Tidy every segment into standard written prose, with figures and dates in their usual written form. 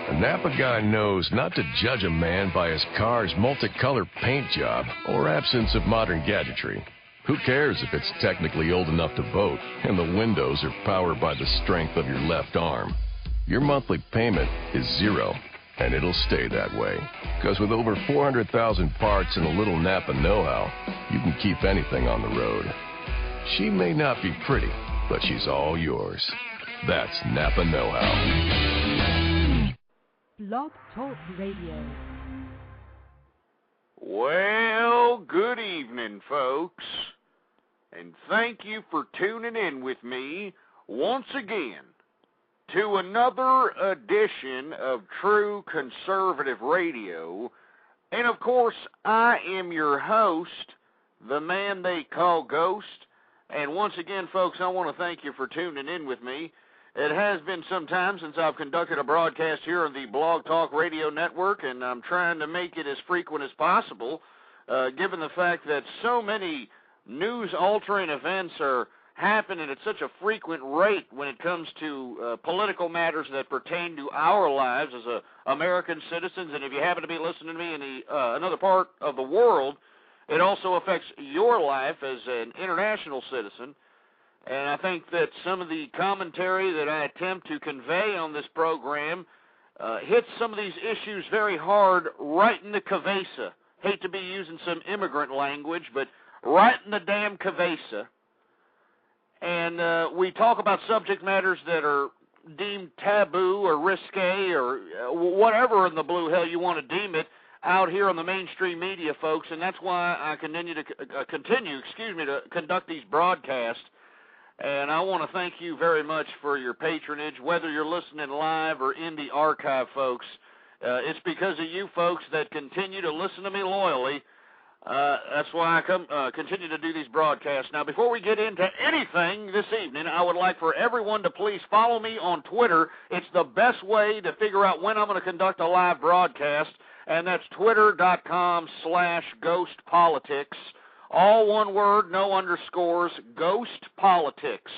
A Napa guy knows not to judge a man by his car's multicolored paint job or absence of modern gadgetry. Who cares if it's technically old enough to vote and the windows are powered by the strength of your left arm? Your monthly payment is zero, and it'll stay that way. Because with over 400,000 parts and a little Napa know-how, you can keep anything on the road. She may not be pretty, but she's all yours. That's Napa know-how. Blog Talk Radio. Well, good evening, folks. And thank you for tuning in with me once again to another edition of True Conservative Radio. And of course, I am your host, the man they call Ghost. And once again, folks, I want to thank you for tuning in with me. It has been some time since I've conducted a broadcast here on the Blog Talk Radio Network, and I'm trying to make it as frequent as possible, given the fact that so many news-altering events are happening at such a frequent rate when it comes to political matters that pertain to our lives as American citizens. And if you happen to be listening to me in another part of the world, it also affects your life as an international citizen. And I think that some of the commentary that I attempt to convey on this program hits some of these issues very hard, right in the cabeza. Hate to be using some immigrant language, but right in the damn cabeza. And we talk about subject matters that are deemed taboo or risque or whatever in the blue hell you want to deem it out here on the mainstream media, folks. And that's why I continue to conduct these broadcasts. And I want to thank you very much for your patronage, whether you're listening live or in the archive, folks. It's because of you folks that continue to listen to me loyally. That's why I continue to do these broadcasts. Now, before we get into anything this evening, I would like for everyone to please follow me on Twitter. It's the best way to figure out when I'm going to conduct a live broadcast, and that's twitter.com/ghostpolitics. All one word, no underscores, Ghost Politics.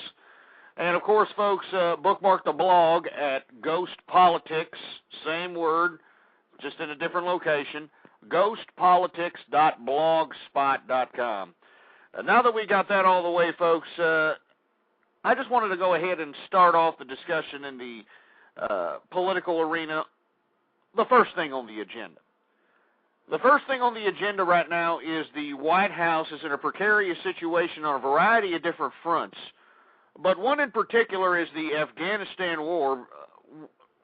And, of course, folks, bookmark the blog at Ghost Politics, same word, just in a different location, ghostpolitics.blogspot.com. Now that we got that all the way, folks, I just wanted to go ahead and start off the discussion in the political arena, the first thing on the agenda. The first thing on the agenda right now is the White House is in a precarious situation on a variety of different fronts. But one in particular is the Afghanistan war.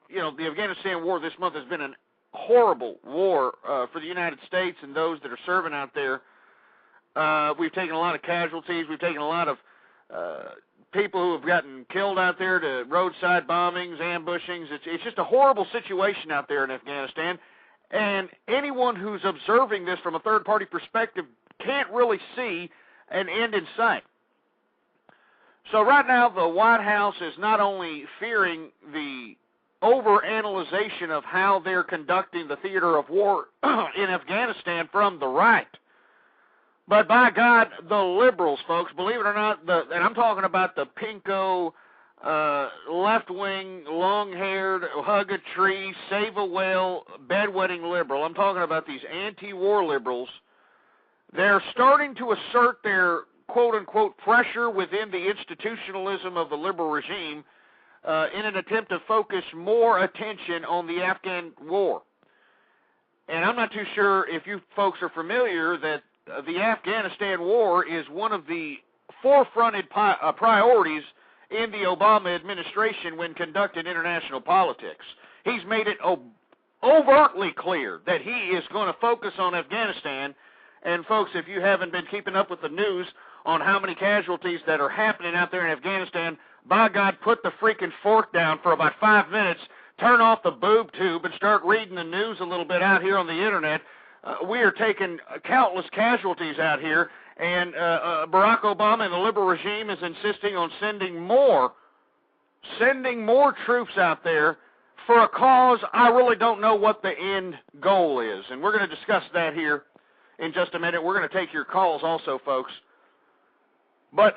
The Afghanistan war this month has been a horrible war for the United States and those that are serving out there. We've taken a lot of casualties. We've taken a lot of people who have gotten killed out there to roadside bombings, ambushings. It's just a horrible situation out there in Afghanistan. And anyone who's observing this from a third-party perspective can't really see an end in sight. So right now, the White House is not only fearing the overanalyzation of how they're conducting the theater of war in Afghanistan from the right, but by God, the liberals, folks, believe it or not, and I'm talking about the pinko, left-wing, long-haired, hug-a-tree, save-a-whale, bedwetting liberal. I'm talking about these anti-war liberals. They're starting to assert their quote-unquote pressure within the institutionalism of the liberal regime in an attempt to focus more attention on the Afghan war. And I'm not too sure if you folks are familiar that the Afghanistan war is one of the forefronted priorities in the Obama administration when conducting international politics. He's made it overtly clear that he is going to focus on Afghanistan. And folks, if you haven't been keeping up with the news on how many casualties that are happening out there in Afghanistan, by God, put the freaking fork down for about 5 minutes, turn off the boob tube, and start reading the news a little bit out here on the Internet. We are taking countless casualties out here, and Barack Obama and the liberal regime is insisting on sending more troops out there for a cause I really don't know what the end goal is. And we're going to discuss that here in just a minute. We're going to take your calls also, folks. But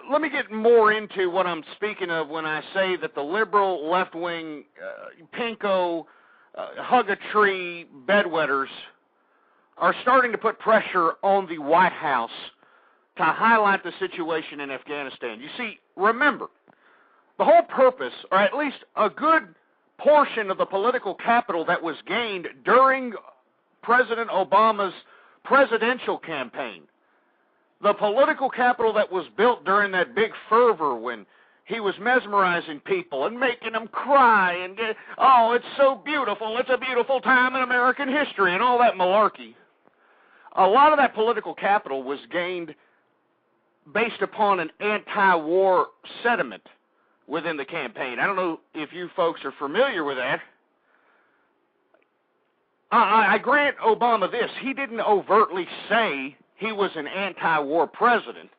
let me get more into what I'm speaking of when I say that the liberal, left-wing, pinko, hug-a-tree bedwetters are starting to put pressure on the White House to highlight the situation in Afghanistan. You see, remember, the whole purpose, or at least a good portion of the political capital that was gained during President Obama's presidential campaign, the political capital that was built during that big fervor when he was mesmerizing people and making them cry and, oh, it's so beautiful, it's a beautiful time in American history and all that malarkey. A lot of that political capital was gained based upon an anti-war sentiment within the campaign. I don't know if you folks are familiar with that. I grant Obama this. He didn't overtly say he was an anti-war president,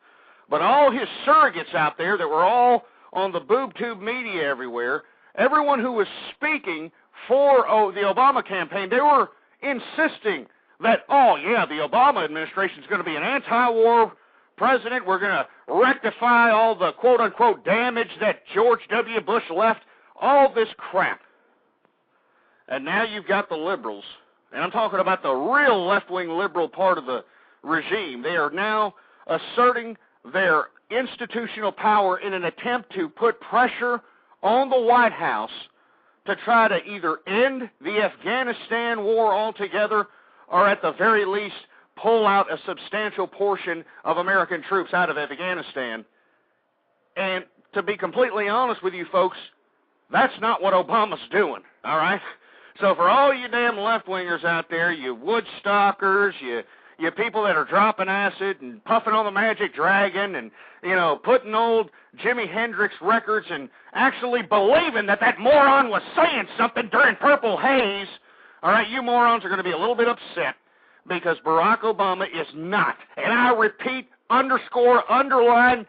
but all his surrogates out there that were all on the boob tube media everywhere, everyone who was speaking for the Obama campaign, they were insisting that, oh, yeah, the Obama administration is going to be an anti-war president. We're going to rectify all the quote-unquote damage that George W. Bush left, all this crap. And now you've got the liberals, and I'm talking about the real left-wing liberal part of the regime. They are now asserting their institutional power in an attempt to put pressure on the White House to try to either end the Afghanistan war altogether or at the very least pull out a substantial portion of American troops out of Afghanistan. And to be completely honest with you folks, that's not what Obama's doing, all right? So for all you damn left-wingers out there, you Woodstockers, you people that are dropping acid and puffing on the Magic Dragon and, you know, putting old Jimi Hendrix records and actually believing that that moron was saying something during Purple Haze, all right, you morons are going to be a little bit upset because Barack Obama is not, and I repeat, underscore, underline,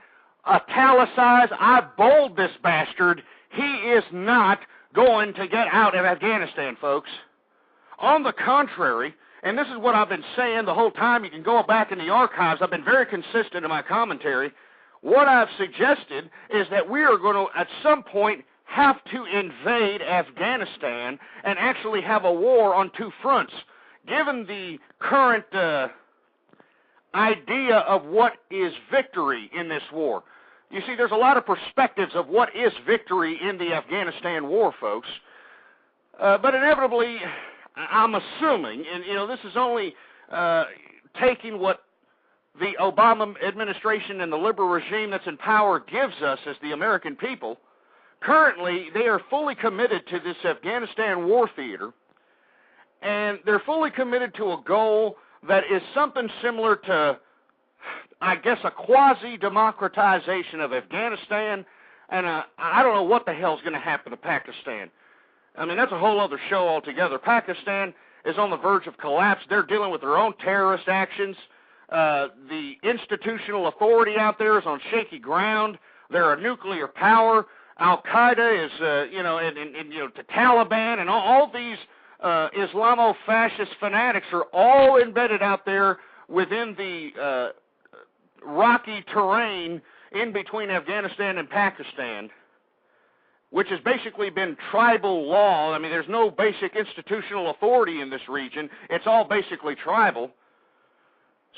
italicize, I bold this bastard, he is not going to get out of Afghanistan, folks. On the contrary, and this is what I've been saying the whole time, you can go back in the archives, I've been very consistent in my commentary. What I've suggested is that we are going to, at some point, have to invade Afghanistan and actually have a war on two fronts. Given the current idea of what is victory in this war. You see, there's a lot of perspectives of what is victory in the Afghanistan war, folks. But inevitably, I'm assuming, and you know, this is only taking what the Obama administration and the liberal regime that's in power gives us as the American people. Currently, they are fully committed to this Afghanistan war theater, and they're fully committed to a goal that is something similar to, I guess, a quasi-democratization of Afghanistan, and I don't know what the hell's going to happen to Pakistan. I mean, that's a whole other show altogether. Pakistan is on the verge of collapse. They're dealing with their own terrorist actions. The institutional authority out there is on shaky ground. They're a nuclear power. Al-Qaeda is, the Taliban, and all these Islamo-fascist fanatics are all embedded out there within the rocky terrain in between Afghanistan and Pakistan, which has basically been tribal law. I mean, there's no basic institutional authority in this region. It's all basically tribal.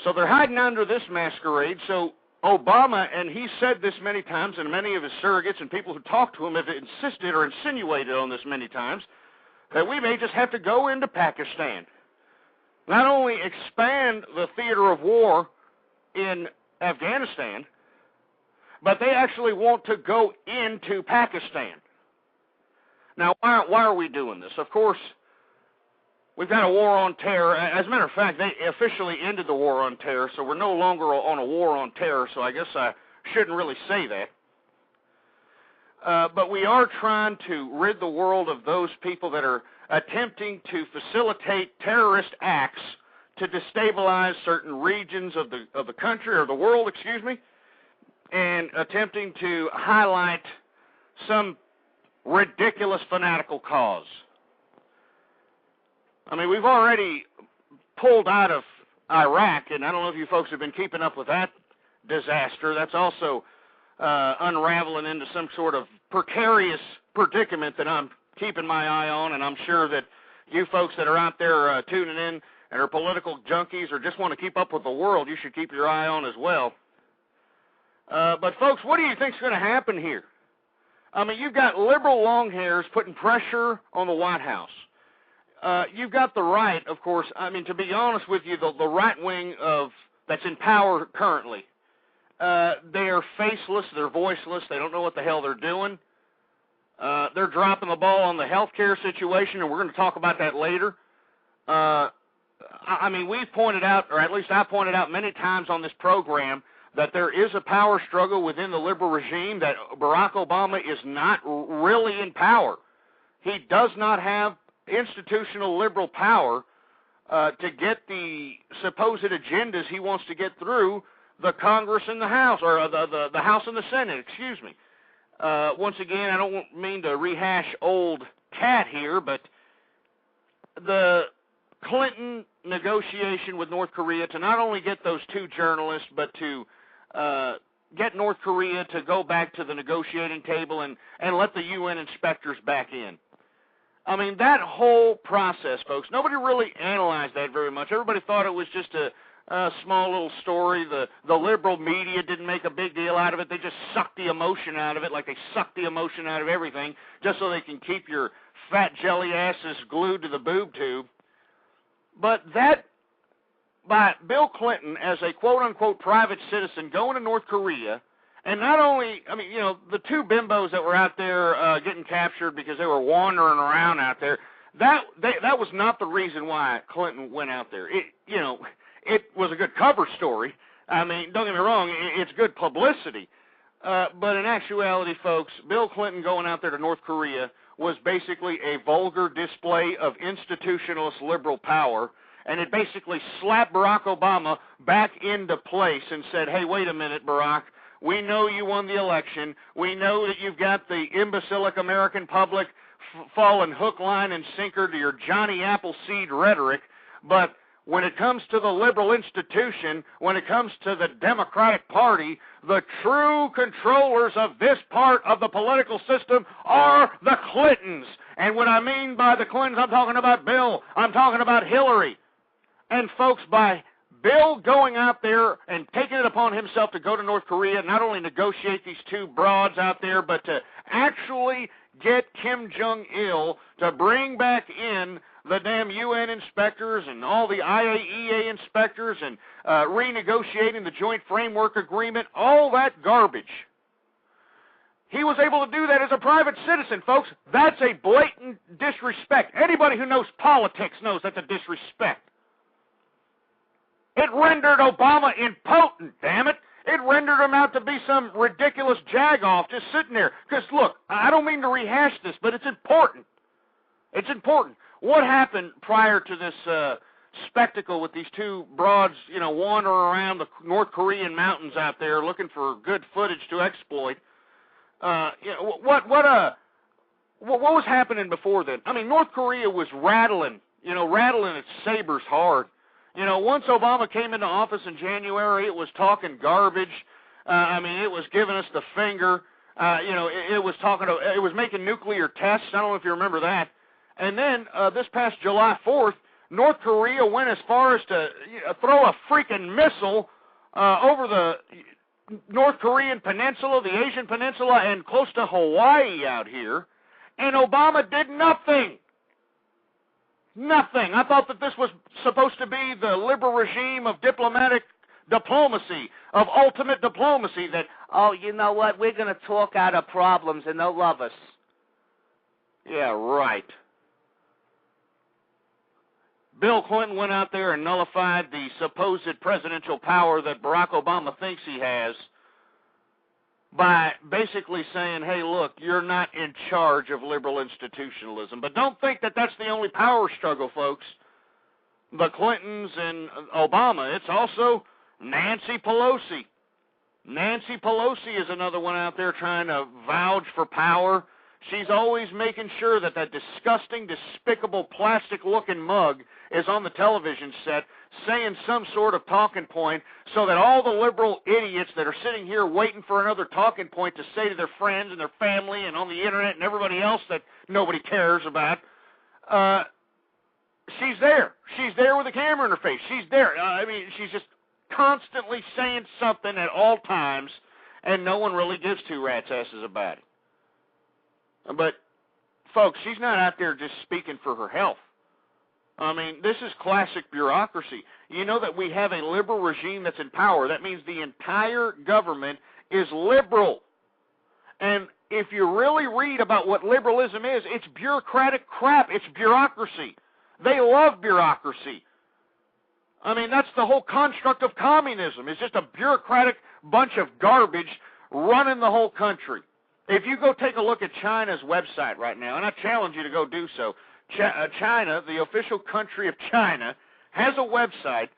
So they're hiding under this masquerade. So Obama, and he said this many times, and many of his surrogates and people who talked to him have insisted or insinuated on this many times, that we may just have to go into Pakistan. Not only expand the theater of war in Afghanistan, but they actually want to go into Pakistan. Now, why are we doing this? Of course, we've got a war on terror. As a matter of fact, they officially ended the war on terror, so we're no longer on a war on terror, so I guess I shouldn't really say that. But we are trying to rid the world of those people that are attempting to facilitate terrorist acts to destabilize certain regions of the country, or the world, excuse me, and attempting to highlight some ridiculous fanatical cause. I mean, we've already pulled out of Iraq, and I don't know if you folks have been keeping up with that disaster. That's also unraveling into some sort of precarious predicament that I'm keeping my eye on, and I'm sure that you folks that are out there tuning in and are political junkies or just want to keep up with the world, you should keep your eye on as well. But, folks, what do you think is going to happen here? I mean, you've got liberal long hairs putting pressure on the White House. You've got the right, of course. I mean, to be honest with you, the right wing that's in power currently, they are faceless, they're voiceless, they don't know what the hell they're doing. They're dropping the ball on the health care situation, and we're going to talk about that later. I mean, we've pointed out, or at least I pointed out many times on this program, that there is a power struggle within the liberal regime, that Barack Obama is not really in power. He does not have institutional liberal power to get the supposed agendas he wants to get through the Congress and the House, or the House and the Senate, excuse me. Once again, I don't mean to rehash old cat here, but the Clinton negotiation with North Korea to not only get those two journalists, but to get North Korea to go back to the negotiating table and let the UN inspectors back in. I mean, that whole process, folks, nobody really analyzed that very much. Everybody thought it was just a small little story. The liberal media didn't make a big deal out of it. They just sucked the emotion out of it, like they suck the emotion out of everything, just so they can keep your fat jelly asses glued to the boob tube. But that, by Bill Clinton as a quote-unquote private citizen going to North Korea, and not only, I mean, you know, the two bimbos that were out there getting captured because they were wandering around out there, that was not the reason why Clinton went out there. It was a good cover story. I mean, don't get me wrong, it's good publicity. But in actuality, folks, Bill Clinton going out there to North Korea was basically a vulgar display of institutionalist liberal power, and it basically slapped Barack Obama back into place and said, hey, wait a minute, Barack, we know you won the election. We know that you've got the imbecilic American public falling hook, line, and sinker to your Johnny Appleseed rhetoric, but when it comes to the liberal institution, when it comes to the Democratic Party, the true controllers of this part of the political system are the Clintons. And what I mean by the Clintons, I'm talking about Bill, I'm talking about Hillary. And folks, by Bill going out there and taking it upon himself to go to North Korea, not only negotiate these two broads out there, but to actually get Kim Jong-il to bring back in the damn UN inspectors and all the IAEA inspectors and renegotiating the Joint Framework Agreement, all that garbage. He was able to do that as a private citizen, folks. That's a blatant disrespect. Anybody who knows politics knows that's a disrespect. It rendered Obama impotent, damn it. It rendered him out to be some ridiculous jagoff just sitting there. Because, look, I don't mean to rehash this, but it's important. It's important. What happened prior to this spectacle with these two broads, you know, wandering around the North Korean mountains out there looking for good footage to exploit? What was happening before then? I mean, North Korea was rattling its sabers hard. You know, once Obama came into office in January, it was talking garbage. I mean, it was giving us the finger. It was making nuclear tests. I don't know if you remember that. And then this past July 4th, North Korea went as far as to throw a freaking missile over the North Korean peninsula, the Asian peninsula, and close to Hawaii out here. And Obama did nothing. Nothing. I thought that this was supposed to be the liberal regime of diplomacy, of ultimate diplomacy, that, oh, you know what, we're going to talk out of problems and they'll love us. Yeah, right. Bill Clinton went out there and nullified the supposed presidential power that Barack Obama thinks he has by basically saying, hey, look, you're not in charge of liberal institutionalism. But don't think that that's the only power struggle, folks. The Clintons and Obama, it's also Nancy Pelosi. Nancy Pelosi is another one out there trying to vouch for power. She's always making sure that that disgusting, despicable, plastic-looking mug is on the television set saying some sort of talking point so that all the liberal idiots that are sitting here waiting for another talking point to say to their friends and their family and on the internet and everybody else that nobody cares about, she's there. She's there with a camera in her face. She's there. I mean, she's just constantly saying something at all times, and no one really gives two rat's asses about it. But, folks, she's not out there just speaking for her health. I mean, this is classic bureaucracy. You know that we have a liberal regime that's in power. That means the entire government is liberal. And if you really read about what liberalism is, it's bureaucratic crap. It's bureaucracy. They love bureaucracy. I mean, that's the whole construct of communism. It's just a bureaucratic bunch of garbage running the whole country. If you go take a look at China's website right now, and I challenge you to go do so, China, the official country of China, has a website,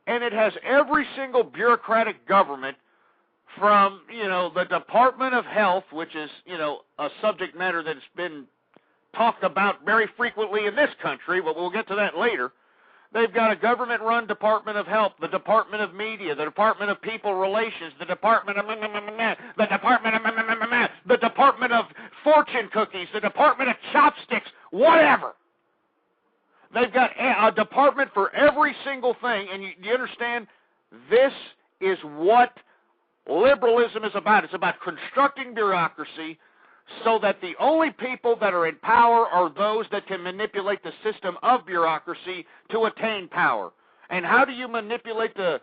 and it has every single bureaucratic government from, the Department of Health, which is, a subject matter that's been talked about very frequently in this country, but we'll get to that later. They've got a government-run Department of Health, the Department of Media, the Department of People Relations, the Department of the Department of Fortune Cookies, the Department of Chopsticks, whatever. They've got a department for every single thing, and you understand, this is what liberalism is about. It's about constructing bureaucracy so that the only people that are in power are those that can manipulate the system of bureaucracy to attain power. And how do you manipulate the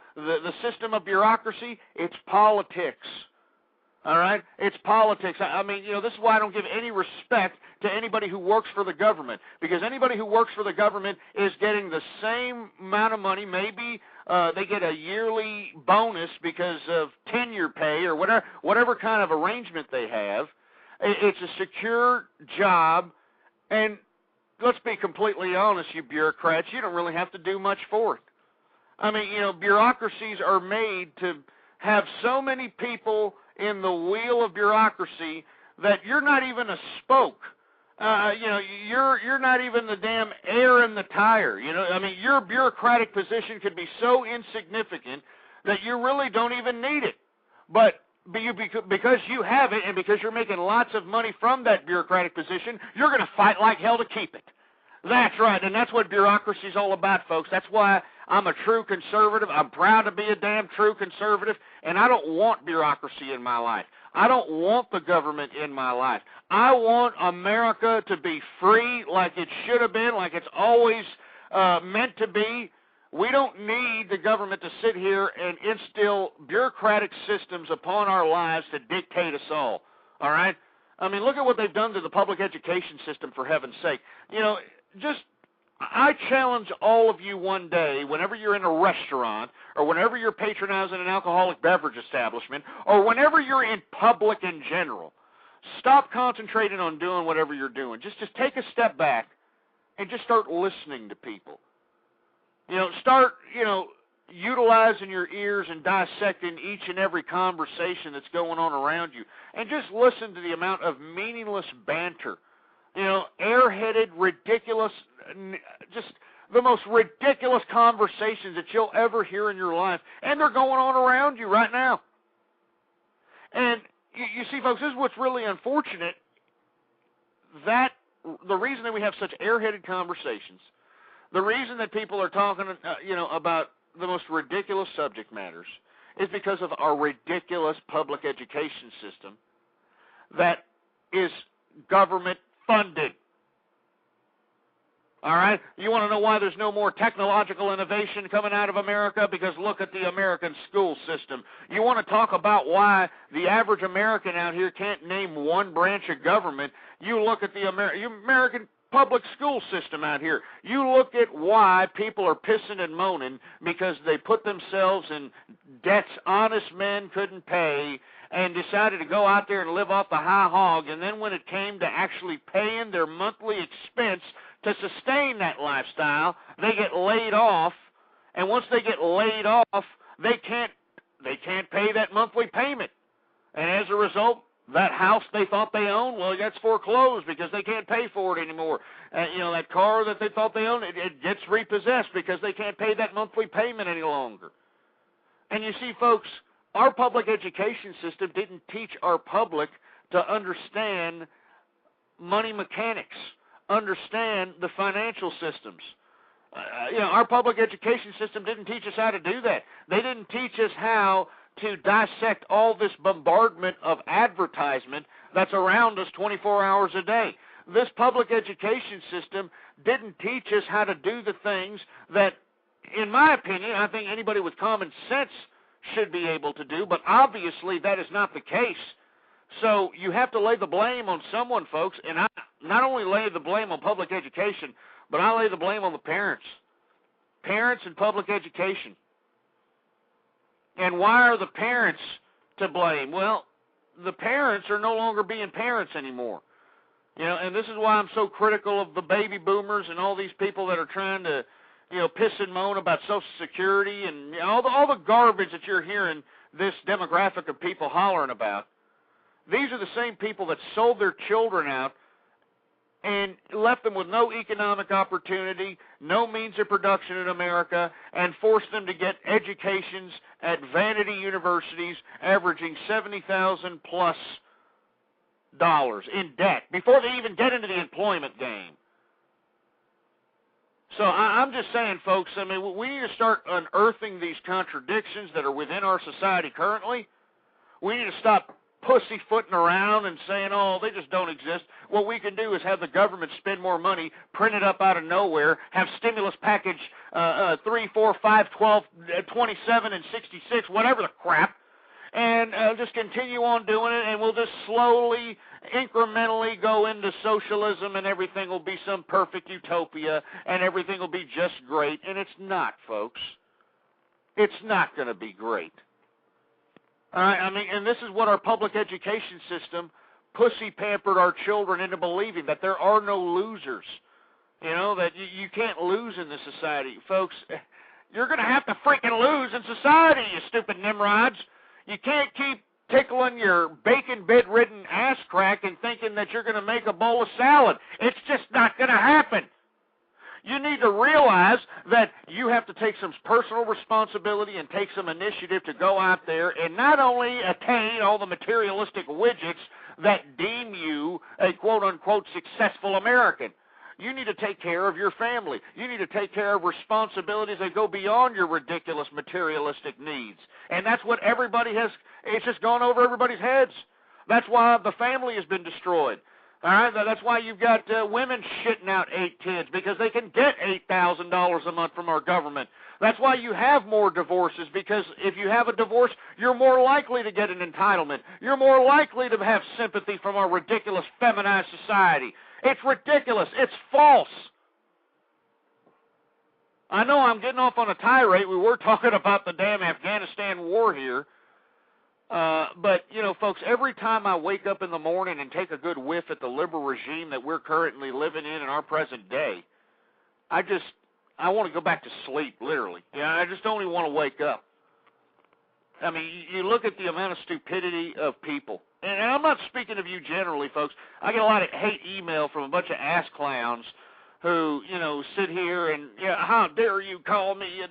system of bureaucracy? It's politics. All right? It's politics. I mean, this is why I don't give any respect to anybody who works for the government, because anybody who works for the government is getting the same amount of money. Maybe they get a yearly bonus because of tenure pay or whatever kind of arrangement they have. It's a secure job, and let's be completely honest, you bureaucrats, you don't really have to do much for it. I mean, bureaucracies are made to have so many people in the wheel of bureaucracy that you're not even a spoke. You're not even the damn air in the tire. I mean, your bureaucratic position could be so insignificant that you really don't even need it. But because you have it and because you're making lots of money from that bureaucratic position, you're going to fight like hell to keep it. That's right, and that's what bureaucracy is all about, folks. That's why I'm a true conservative. I'm proud to be a damn true conservative, and I don't want bureaucracy in my life. I don't want the government in my life. I want America to be free like it should have been, like it's always meant to be. We don't need the government to sit here and instill bureaucratic systems upon our lives to dictate us all right? I mean, look at what they've done to the public education system, for heaven's sake. I challenge all of you one day, whenever you're in a restaurant or whenever you're patronizing an alcoholic beverage establishment or whenever you're in public in general, stop concentrating on doing whatever you're doing. Just take a step back and just start listening to people. Start, utilizing your ears and dissecting each and every conversation that's going on around you. And just listen to the amount of meaningless banter. Airheaded, ridiculous, just the most ridiculous conversations that you'll ever hear in your life. And they're going on around you right now. And you see, folks, this is what's really unfortunate. That the reason that we have such airheaded conversations, the reason that people are talking, about the most ridiculous subject matters is because of our ridiculous public education system that is government funded. All right? You want to know why there's no more technological innovation coming out of America? Because look at the American school system. You want to talk about why the average American out here can't name one branch of government? You look at the American public school system out here. You look at why people are pissing and moaning because they put themselves in debts honest men couldn't pay and decided to go out there and live off the high hog, and then when it came to actually paying their monthly expense to sustain that lifestyle, they get laid off, and once they get laid off, they can't pay that monthly payment. And as a result, that house they thought they owned, well, it gets foreclosed because they can't pay for it anymore. That car that they thought they owned, it gets repossessed because they can't pay that monthly payment any longer. And you see, folks, our public education system didn't teach our public to understand money mechanics, understand the financial systems. Our public education system didn't teach us how to do that. They didn't teach us how to dissect all this bombardment of advertisement that's around us 24 hours a day. This public education system didn't teach us how to do the things that, in my opinion, I think anybody with common sense should be able to do, but obviously that is not the case. So you have to lay the blame on someone, folks, and I not only lay the blame on public education, but I lay the blame on the parents. Parents and public education. And why are the parents to blame? Well, the parents are no longer being parents anymore. And this is why I'm so critical of the baby boomers and all these people that are trying to, piss and moan about Social Security and all the garbage that you're hearing this demographic of people hollering about. These are the same people that sold their children out and left them with no economic opportunity, no means of production in America, and forced them to get educations at vanity universities averaging $70,000 plus in debt before they even get into the employment game. So I'm just saying, folks, we need to start unearthing these contradictions that are within our society currently. We need to stop pussyfooting around and saying, oh, they just don't exist. What we can do is have the government spend more money, print it up out of nowhere, have stimulus package 3, 4, 5, 12, 27, and 66, whatever the crap, and just continue on doing it, and we'll just slowly, incrementally go into socialism, and everything will be some perfect utopia, and everything will be just great. And it's not, folks. It's not going to be great. All right, and this is what our public education system pussy-pampered our children into believing, that there are no losers. That you can't lose in this society. Folks, you're going to have to freaking lose in society, you stupid nimrods. You can't keep tickling your bacon-bedridden ass crack and thinking that you're going to make a bowl of salad. It's just not going to happen. You need to realize that you have to take some personal responsibility and take some initiative to go out there and not only attain all the materialistic widgets that deem you a quote-unquote successful American. You need to take care of your family. You need to take care of responsibilities that go beyond your ridiculous materialistic needs. And that's what everybody has, it's just gone over everybody's heads. That's why the family has been destroyed. All right, that's why you've got women shitting out 8 kids, because they can get $8,000 a month from our government. That's why you have more divorces, because if you have a divorce, you're more likely to get an entitlement. You're more likely to have sympathy from our ridiculous feminized society. It's ridiculous. It's false. I know I'm getting off on a tirade. We were talking about the damn Afghanistan war here. But, folks, every time I wake up in the morning and take a good whiff at the liberal regime that we're currently living in our present day, I want to go back to sleep, literally. I just don't even want to wake up. You look at the amount of stupidity of people. And I'm not speaking of you generally, folks. I get a lot of hate email from a bunch of ass clowns who, sit here and, how dare you call me a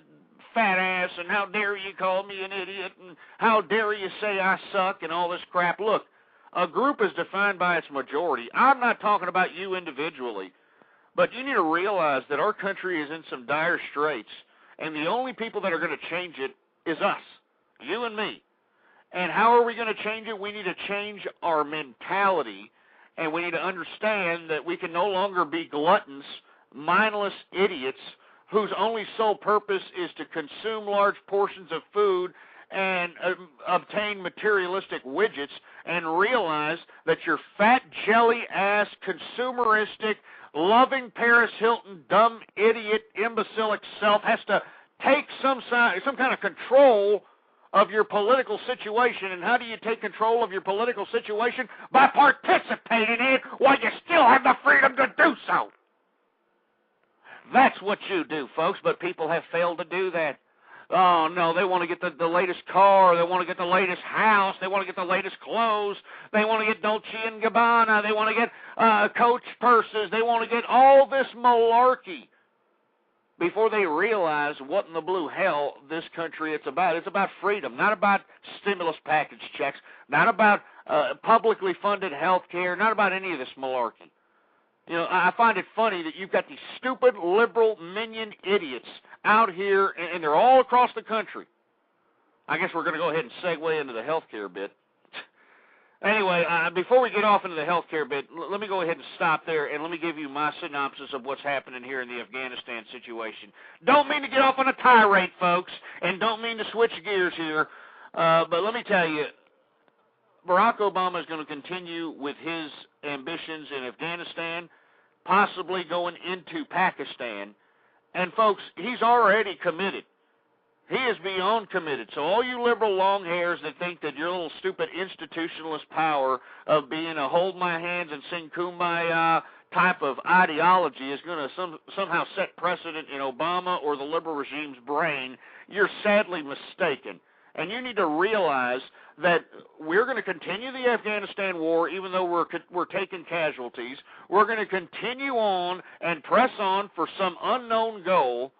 fat ass, and how dare you call me an idiot, and how dare you say I suck, and all this crap. Look, a group is defined by its majority. I'm not talking about you individually, but you need to realize that our country is in some dire straits, and the only people that are going to change it is us, you and me. And how are we going to change it? We need to change our mentality, and we need to understand that we can no longer be gluttons, mindless idiots whose only sole purpose is to consume large portions of food and obtain materialistic widgets, and realize that your fat, jelly-ass, consumeristic, loving Paris Hilton, dumb, idiot, imbecilic self has to take some kind of control of your political situation. And how do you take control of your political situation? By participating in it while you still have the freedom to do so. That's what you do, folks, but people have failed to do that. Oh, no, they want to get the latest car. They want to get the latest house. They want to get the latest clothes. They want to get Dolce & Gabbana. They want to get Coach purses. They want to get all this malarkey before they realize what in the blue hell this country it's about. It's about freedom, not about stimulus package checks, not about publicly funded health care, not about any of this malarkey. You know, I find it funny that you've got these stupid liberal minion idiots out here, and they're all across the country. I guess we're going to go ahead and segue into the healthcare bit. Anyway, before we get off into the healthcare bit, let me go ahead and stop there, and let me give you my synopsis of what's happening here in the Afghanistan situation. Don't mean to get off on a tirade, folks, and don't mean to switch gears here, but let me tell you, Barack Obama is going to continue with his ambitions in Afghanistan, possibly going into Pakistan. And, folks, he's already committed. He is beyond committed. So all you liberal long hairs that think that your little stupid institutionalist power of being a hold my hands and sing kumbaya type of ideology is going to somehow set precedent in Obama or the liberal regime's brain, you're sadly mistaken. And you need to realize that we're going to continue the Afghanistan war even though we're taking casualties. We're going to continue on and press on for some unknown goal.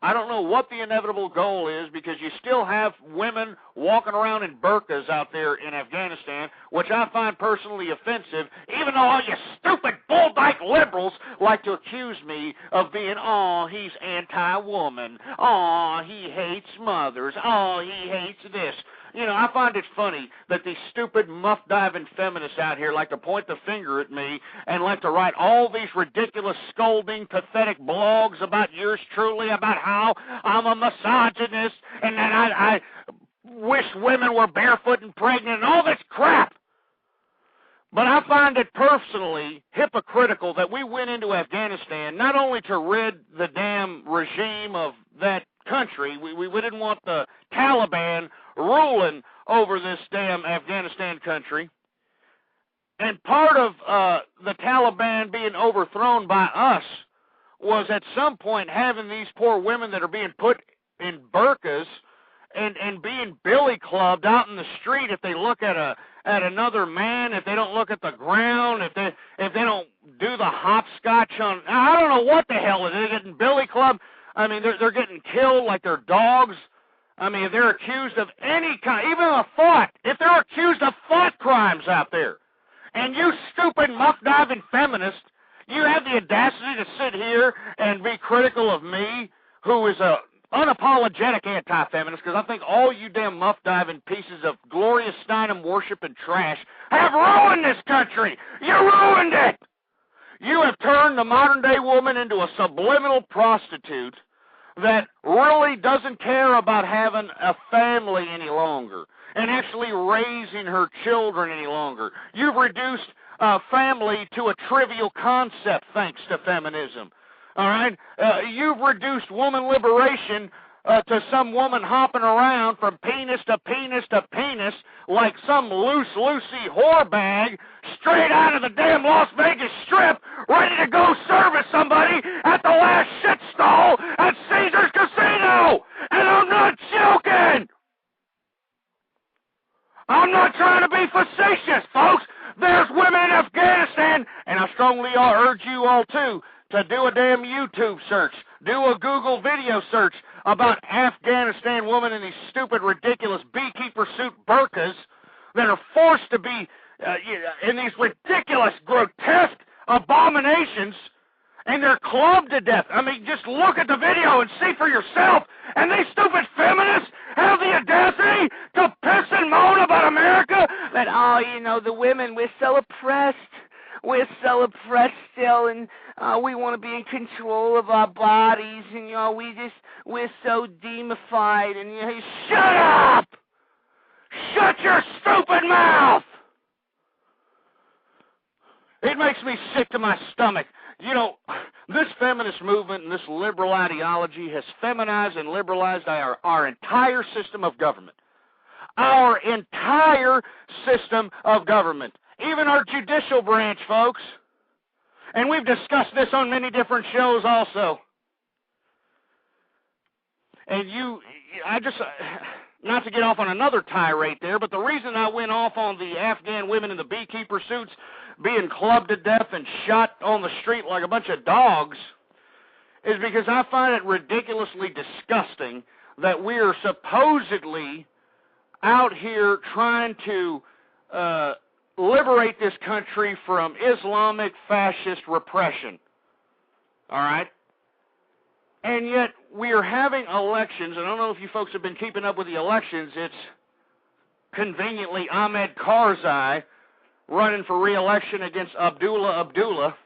I don't know what the inevitable goal is, because you still have women walking around in burqas out there in Afghanistan, which I find personally offensive, even though all you stupid bull-dyke liberals like to accuse me of being, oh, he's anti-woman, oh, he hates mothers, oh, he hates this. You know, I find it funny that these stupid muff-diving feminists out here like to point the finger at me and like to write all these ridiculous, scolding, pathetic blogs about yours truly, about how I'm a misogynist and that I wish women were barefoot and pregnant and all this crap. But I find it personally hypocritical that we went into Afghanistan not only to rid the damn regime of that country, we didn't want the Taliban ruling over this damn Afghanistan country. And part of the Taliban being overthrown by us was at some point having these poor women that are being put in burqas and being billy clubbed out in the street if they look at another man, if they don't look at the ground, if they don't do the hopscotch on, I don't know what the hell it is. They're getting billy clubbed. I mean, they're getting killed like they're dogs. I mean, if they're accused of any kind, even a thought, if they're accused of thought crimes out there, and you stupid muff-diving feminists, you have the audacity to sit here and be critical of me, who is a unapologetic anti-feminist, because I think all you damn muff-diving pieces of Gloria Steinem worship and trash have ruined this country. You ruined it. You have turned the modern-day woman into a subliminal prostitute that really doesn't care about having a family any longer and actually raising her children any longer. You've reduced family to a trivial concept thanks to feminism. All right? You've reduced woman liberation to some woman hopping around from penis to penis to penis like some loose-loosey whore bag straight out of the damn Las Vegas Strip, ready to go service somebody at the last shit stall at Caesar's Casino. And I'm not joking. I'm not trying to be facetious, folks. There's women in Afghanistan, and I strongly urge you all, too, to do a damn YouTube search, do a Google video search about Afghanistan women in these stupid, ridiculous beekeeper suit burqas that are forced to be in these ridiculous, grotesque abominations, and they're clubbed to death. I mean, just look at the video and see for yourself. And these stupid feminists have the audacity to piss and moan about America that, oh, you know, the women, we're so oppressed. We're so oppressed still, and we want to be in control of our bodies, and, you know, we're so demonified, and, you know, shut up! Shut your stupid mouth! It makes me sick to my stomach. You know, this feminist movement and this liberal ideology has feminized and liberalized our entire system of government. Our entire system of government. Even our judicial branch, folks. And we've discussed this on many different shows also. And not to get off on another tirade there, but the reason I went off on the Afghan women in the beekeeper suits being clubbed to death and shot on the street like a bunch of dogs is because I find it ridiculously disgusting that we are supposedly out here trying to liberate this country from Islamic fascist repression. All right? And yet we are having elections. I don't know if you folks have been keeping up with the elections. It's conveniently Ahmed Karzai running for re-election against Abdullah.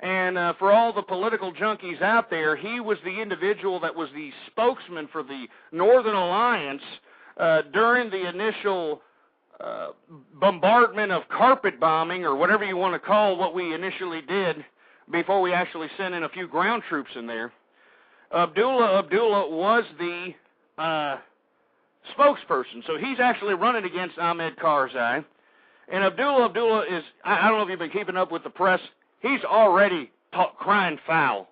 And for all the political junkies out there, he was the individual that was the spokesman for the Northern Alliance during the initial bombardment of carpet bombing, or whatever you want to call what we initially did before we actually sent in a few ground troops in there. Abdullah was the spokesperson, so he's actually running against Ahmed Karzai. And Abdullah is, I don't know if you've been keeping up with the press, he's already crying foul.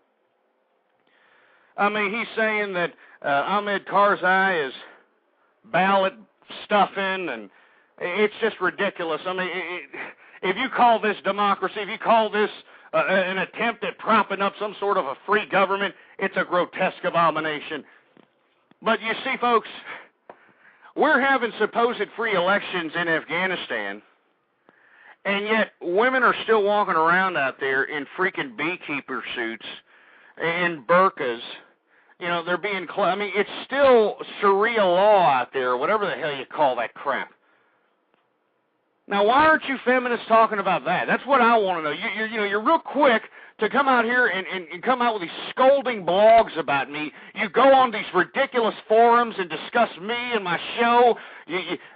I mean, he's saying that Ahmed Karzai is ballot stuffing, and it's just ridiculous. I mean, if you call this democracy, if you call this an attempt at propping up some sort of a free government, it's a grotesque abomination. But you see, folks, we're having supposed free elections in Afghanistan, and yet women are still walking around out there in freaking beekeeper suits and burqas. You know, they're being, I mean, it's still Sharia law out there, whatever the hell you call that crap. Now, why aren't you feminists talking about that? That's what I want to know. You're real quick to come out here and come out with these scolding blogs about me. You go on these ridiculous forums and discuss me and my show.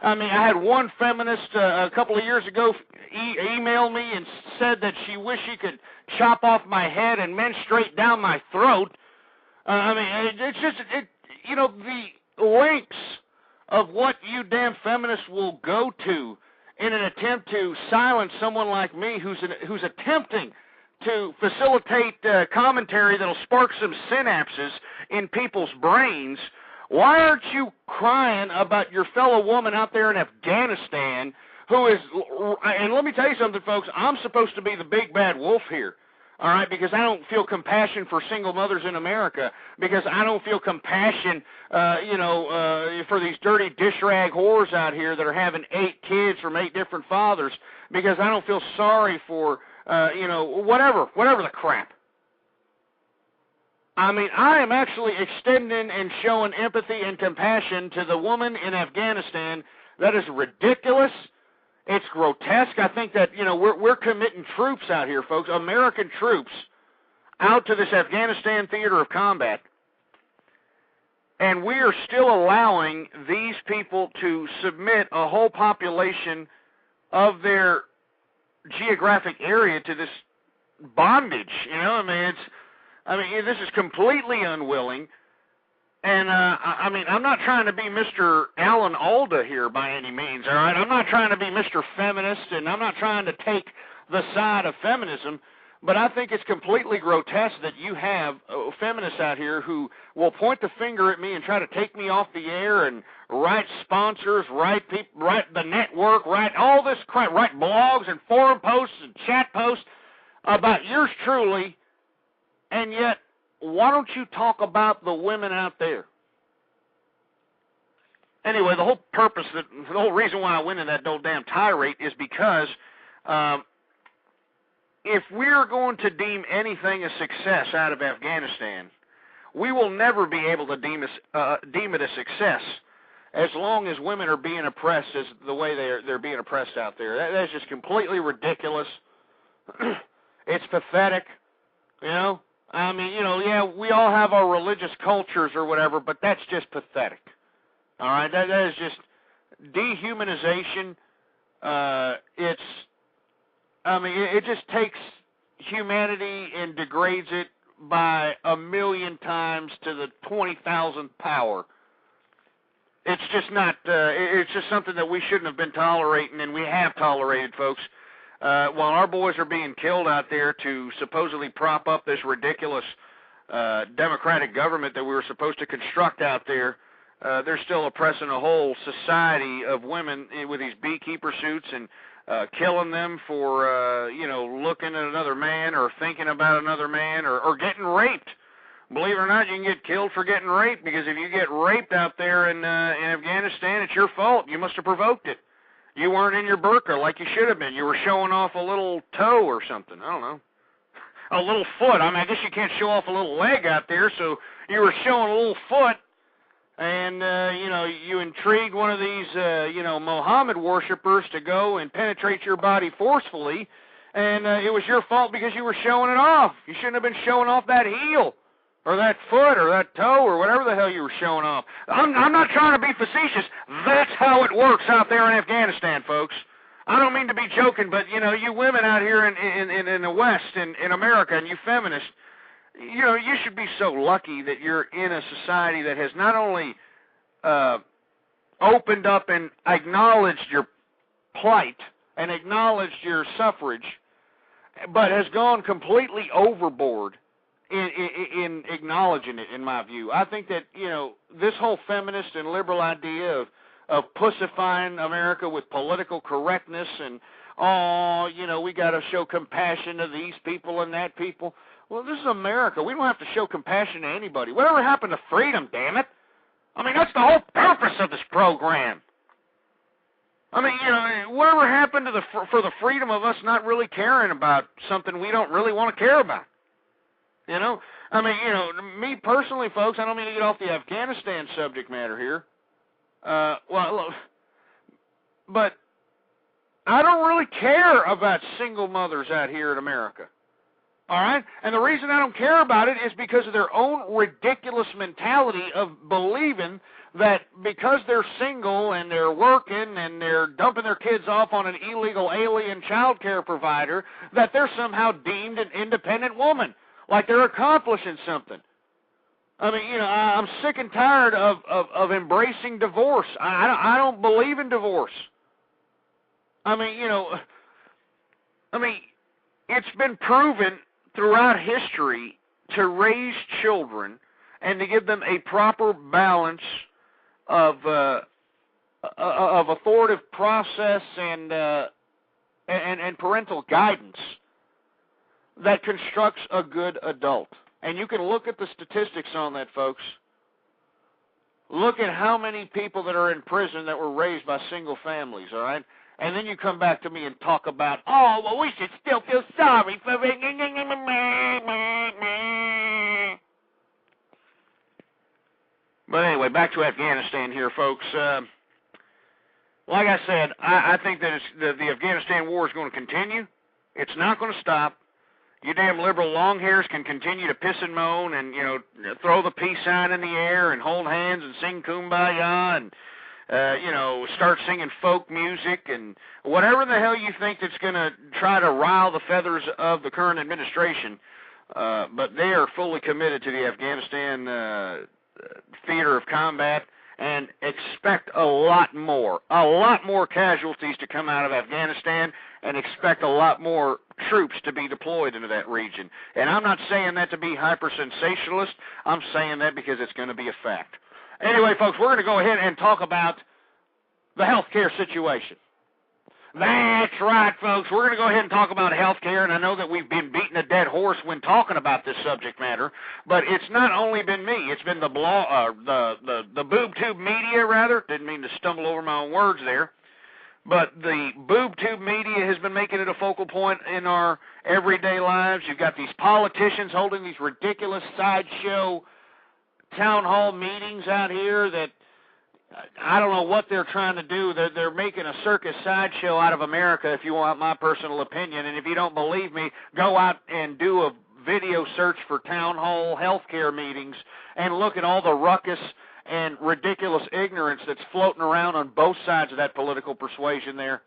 I mean, I had one feminist a couple of years ago email me and said that she wished she could chop off my head and menstruate down my throat. I mean, it's just, the lengths of what you damn feminists will go to in an attempt to silence someone like me who's attempting to facilitate commentary that'll spark some synapses in people's brains. Why aren't you crying about your fellow woman out there in Afghanistan who is, and let me tell you something, folks, I'm supposed to be the big bad wolf here. All right, because I don't feel compassion for single mothers in America, because I don't feel compassion, for these dirty dish rag whores out here that are having 8 kids from 8 different fathers, because I don't feel sorry for, whatever the crap. I mean, I am actually extending and showing empathy and compassion to the woman in Afghanistan. That is ridiculous. It's grotesque. I think that, we're committing troops out here, folks, American troops, out to this Afghanistan theater of combat. And we are still allowing these people to submit a whole population of their geographic area to this bondage. This is completely unwilling. And, I'm not trying to be Mr. Alan Alda here by any means, all right? I'm not trying to be Mr. Feminist, and I'm not trying to take the side of feminism, but I think it's completely grotesque that you have feminists out here who will point the finger at me and try to take me off the air and write sponsors, write the network, write all this crap, write blogs and forum posts and chat posts about yours truly, and yet, why don't you talk about the women out there? Anyway, the whole reason why I went in that old damn tirade is because if we're going to deem anything a success out of Afghanistan, we will never be able to deem it a success as long as women are being oppressed as the way they're being oppressed out there. That's just completely ridiculous. It's pathetic, we all have our religious cultures or whatever, but that's just pathetic. All right, that is just dehumanization. It just takes humanity and degrades it by 1,000,000 times to the 20,000th power. It's just not. It's just something that we shouldn't have been tolerating, and we have tolerated, folks. While our boys are being killed out there to supposedly prop up this ridiculous democratic government that we were supposed to construct out there, they're still oppressing a whole society of women with these beekeeper suits and killing them for, looking at another man or thinking about another man or getting raped. Believe it or not, you can get killed for getting raped, because if you get raped out there in Afghanistan, it's your fault. You must have provoked it. You weren't in your burqa like you should have been. You were showing off a little toe or something. I don't know. A little foot. I mean, I guess you can't show off a little leg out there, so you were showing a little foot. And, you intrigued one of these, Mohammed worshipers to go and penetrate your body forcefully, and it was your fault because you were showing it off. You shouldn't have been showing off that heel, or that foot, or that toe, or whatever the hell you were showing off. I'm not trying to be facetious. That's how it works out there in Afghanistan, folks. I don't mean to be joking, but, you women out here in the West, in America, and you feminists, you should be so lucky that you're in a society that has not only opened up and acknowledged your plight and acknowledged your suffrage, but has gone completely overboard in acknowledging it, in my view. I think that, this whole feminist and liberal idea of pussifying America with political correctness and, we got to show compassion to these people and that people. Well, this is America. We don't have to show compassion to anybody. Whatever happened to freedom, damn it? I mean, that's the whole purpose of this program. I mean, whatever happened to for the freedom of us not really caring about something we don't really want to care about? I mean, me personally, folks, I don't mean to get off the Afghanistan subject matter here. But I don't really care about single mothers out here in America. All right? And the reason I don't care about it is because of their own ridiculous mentality of believing that because they're single and they're working and they're dumping their kids off on an illegal alien child care provider, that they're somehow deemed an independent woman, like they're accomplishing something. I mean, I'm sick and tired of embracing divorce. I don't believe in divorce. I mean, it's been proven throughout history to raise children and to give them a proper balance of authoritative process and parental guidance that constructs a good adult. And you can look at the statistics on that, folks. Look at how many people that are in prison that were raised by single families, all right? And then you come back to me and talk about, we should still feel sorry for it. But anyway, back to Afghanistan here, folks. Like I said, I think that the Afghanistan war is going to continue. It's not going to stop. You damn liberal long hairs can continue to piss and moan and, throw the peace sign in the air and hold hands and sing Kumbaya and, start singing folk music and whatever the hell you think that's going to try to rile the feathers of the current administration. But they are fully committed to the Afghanistan theater of combat and expect a lot more casualties to come out of Afghanistan and expect a lot more troops to be deployed into that region. And I'm not saying that to be hyper-sensationalist. I'm saying that because it's going to be a fact. Anyway, folks, we're going to go ahead and talk about the healthcare situation. That's right, folks. We're going to go ahead and talk about healthcare, and I know that we've been beating a dead horse when talking about this subject matter, but it's not only been me. It's been the boob tube media, rather. Didn't mean to stumble over my own words there. But the boob tube media has been making it a focal point in our everyday lives. You've got these politicians holding these ridiculous sideshow town hall meetings out here that I don't know what they're trying to do. They're making a circus sideshow out of America, if you want my personal opinion. And if you don't believe me, go out and do a video search for town hall healthcare meetings and look at all the ruckus and ridiculous ignorance that's floating around on both sides of that political persuasion there.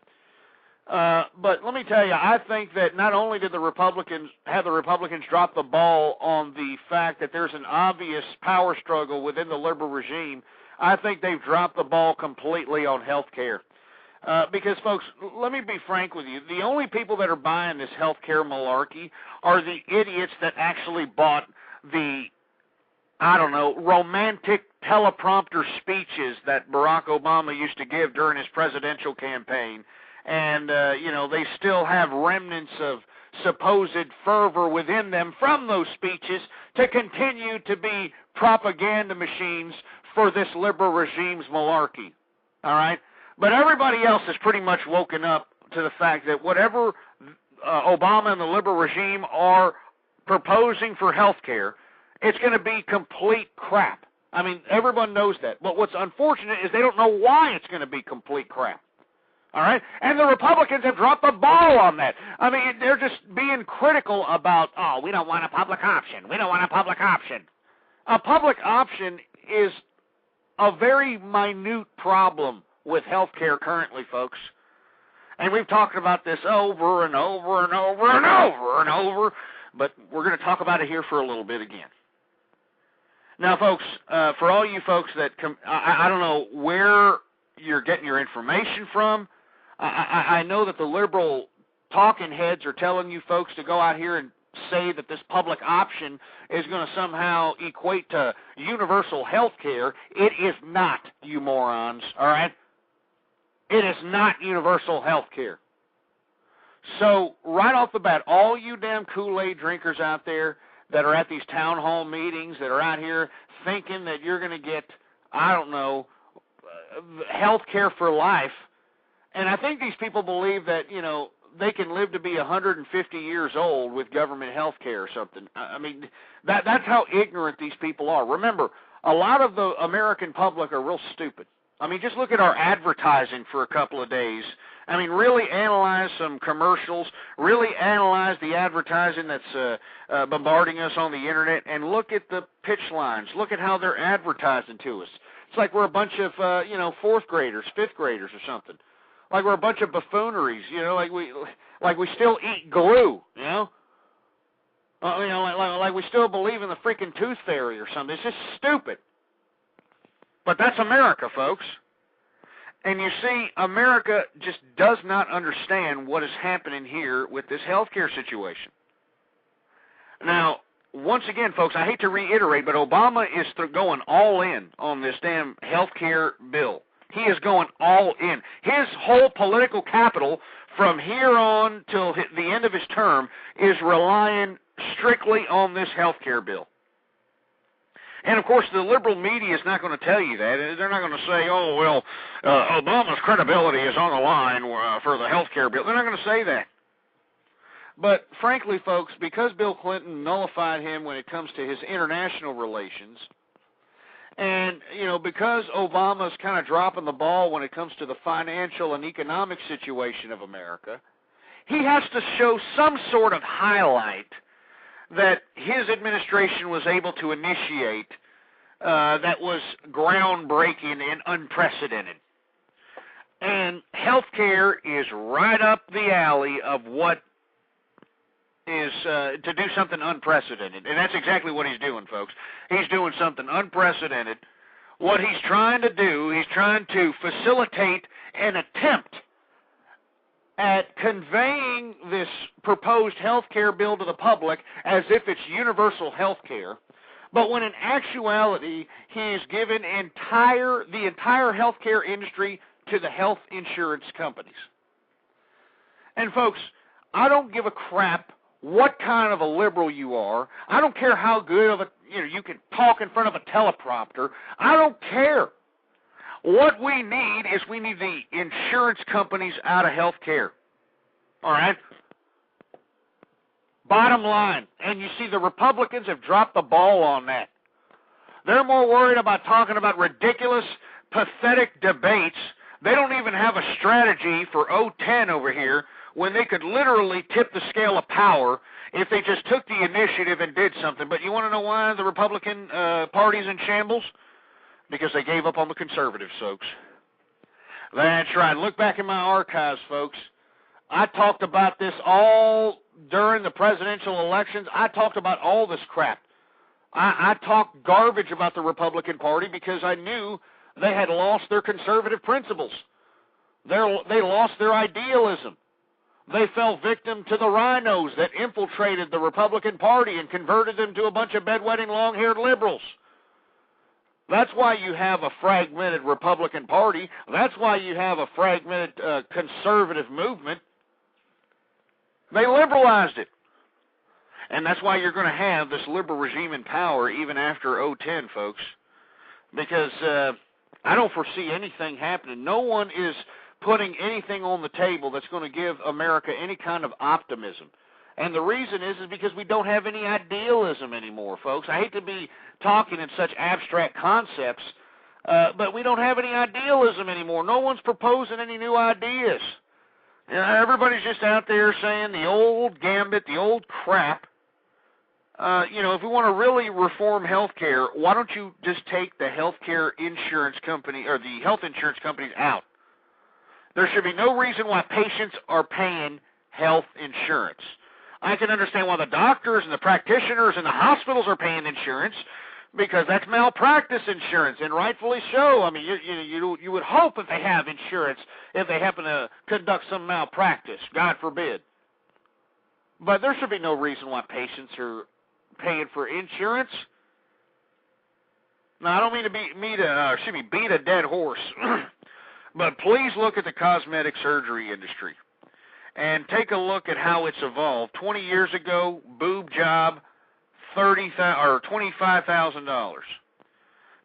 But let me tell you, I think that not only did the Republicans drop the ball on the fact that there's an obvious power struggle within the liberal regime, I think they've dropped the ball completely on health care. Because, folks, let me be frank with you. The only people that are buying this health care malarkey are the idiots that actually bought the, romantic teleprompter speeches that Barack Obama used to give during his presidential campaign. And, they still have remnants of supposed fervor within them from those speeches to continue to be propaganda machines for this liberal regime's malarkey. All right? But everybody else has pretty much woken up to the fact that whatever Obama and the liberal regime are proposing for health care, it's going to be complete crap. I mean, everyone knows that. But what's unfortunate is they don't know why it's going to be complete crap. All right? And the Republicans have dropped the ball on that. I mean, they're just being critical about, oh, we don't want a public option. We don't want a public option. A public option is a very minute problem with health care currently, folks. And we've talked about this over and over and over and over and over, but we're going to talk about it here for a little bit again. Now, folks, for all you folks that I don't know where you're getting your information from. I know that the liberal talking heads are telling you folks to go out here and say that this public option is going to somehow equate to universal health care. It is not, you morons, all right? It is not universal health care. So, right off the bat, all you damn Kool-Aid drinkers out there that are at these town hall meetings, that are out here thinking that you're going to get, I don't know, health care for life, and I think these people believe that, you know, they can live to be 150 years old with government health care or something. I mean, that's how ignorant these people are. Remember, a lot of the American public are real stupid. I mean, just look at our advertising for a couple of days. I mean, really analyze some commercials, really analyze the advertising that's bombarding us on the Internet, and look at the pitch lines. Look at how they're advertising to us. It's like we're a bunch of, you know, fourth graders, fifth graders or something. Like we're a bunch of buffooneries, you know, like we still eat glue, you know? You know, like we still believe in the freaking tooth fairy or something. It's just stupid. But that's America, folks. And you see, America just does not understand what is happening here with this healthcare situation. Now, once again, folks, I hate to reiterate, but Obama is going all in on this damn healthcare bill. He is going all in. His whole political capital from here on till the end of his term is relying strictly on this healthcare bill. And, of course, the liberal media is not going to tell you that. They're not going to say, oh, well, Obama's credibility is on the line for the health care bill. They're not going to say that. But, frankly, folks, because Bill Clinton nullified him when it comes to his international relations, and, you know, because Obama's kind of dropping the ball when it comes to the financial and economic situation of America, he has to show some sort of highlight that his administration was able to initiate that was groundbreaking and unprecedented. And healthcare is right up the alley of what is to do something unprecedented. And that's exactly what he's doing, folks. He's doing something unprecedented. What he's trying to do, he's trying to facilitate an attempt at conveying this proposed health care bill to the public as if it's universal health care, but when in actuality he's given the entire health care industry to the health insurance companies. And folks, I don't give a crap what kind of a liberal you are. I don't care how good of a, you can talk in front of a teleprompter. I don't care. What we need is we need the insurance companies out of health care. All right? Bottom line. And you see, the Republicans have dropped the ball on that. They're more worried about talking about ridiculous, pathetic debates. They don't even have a strategy for 010 over here when they could literally tip the scale of power if they just took the initiative and did something. But you want to know why the Republican Party's in shambles? Because they gave up on the conservatives, folks. That's right. Look back in my archives, folks. I talked about this all during the presidential elections. I talked about all this crap. I talked garbage about the Republican Party because I knew they had lost their conservative principles. They lost their idealism. They fell victim to the rhinos that infiltrated the Republican Party and converted them to a bunch of bedwetting, long-haired liberals. That's why you have a fragmented Republican Party. That's why you have a fragmented conservative movement. They liberalized it. And that's why you're going to have this liberal regime in power even after 010, folks. Because I don't foresee anything happening. No one is putting anything on the table that's going to give America any kind of optimism. And the reason is because we don't have any idealism anymore, folks. I hate to be talking in such abstract concepts, but we don't have any idealism anymore. No one's proposing any new ideas. You know, everybody's just out there saying the old gambit, the old crap. You know, if we want to really reform healthcare, why don't you just take the healthcare insurance company or the health insurance companies out? There should be no reason why patients are paying health insurance. I can understand why the doctors and the practitioners and the hospitals are paying insurance, because that's malpractice insurance, and rightfully so. I mean, you would hope if they have insurance, if they happen to conduct some malpractice, God forbid. But there should be no reason why patients are paying for insurance. Now, I don't mean to beat a dead horse, but please look at the cosmetic surgery industry and take a look at how it's evolved. 20 years ago, boob job, $25,000.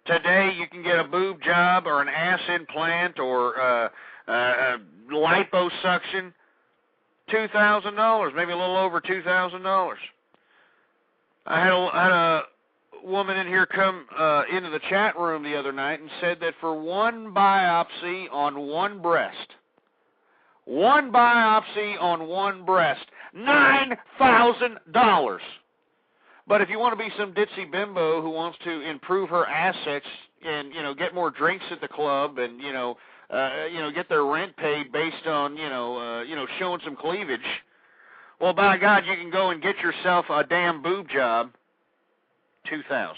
Today, you can get a boob job or an ass implant or liposuction, $2,000, maybe a little over $2,000. I had a woman in here come into the chat room the other night and said that for one biopsy on one breast, $9,000. But if you want to be some ditzy bimbo who wants to improve her assets and, you know, get more drinks at the club and, get their rent paid based on, showing some cleavage, well, by God, you can go and get yourself a damn boob job, $2,000.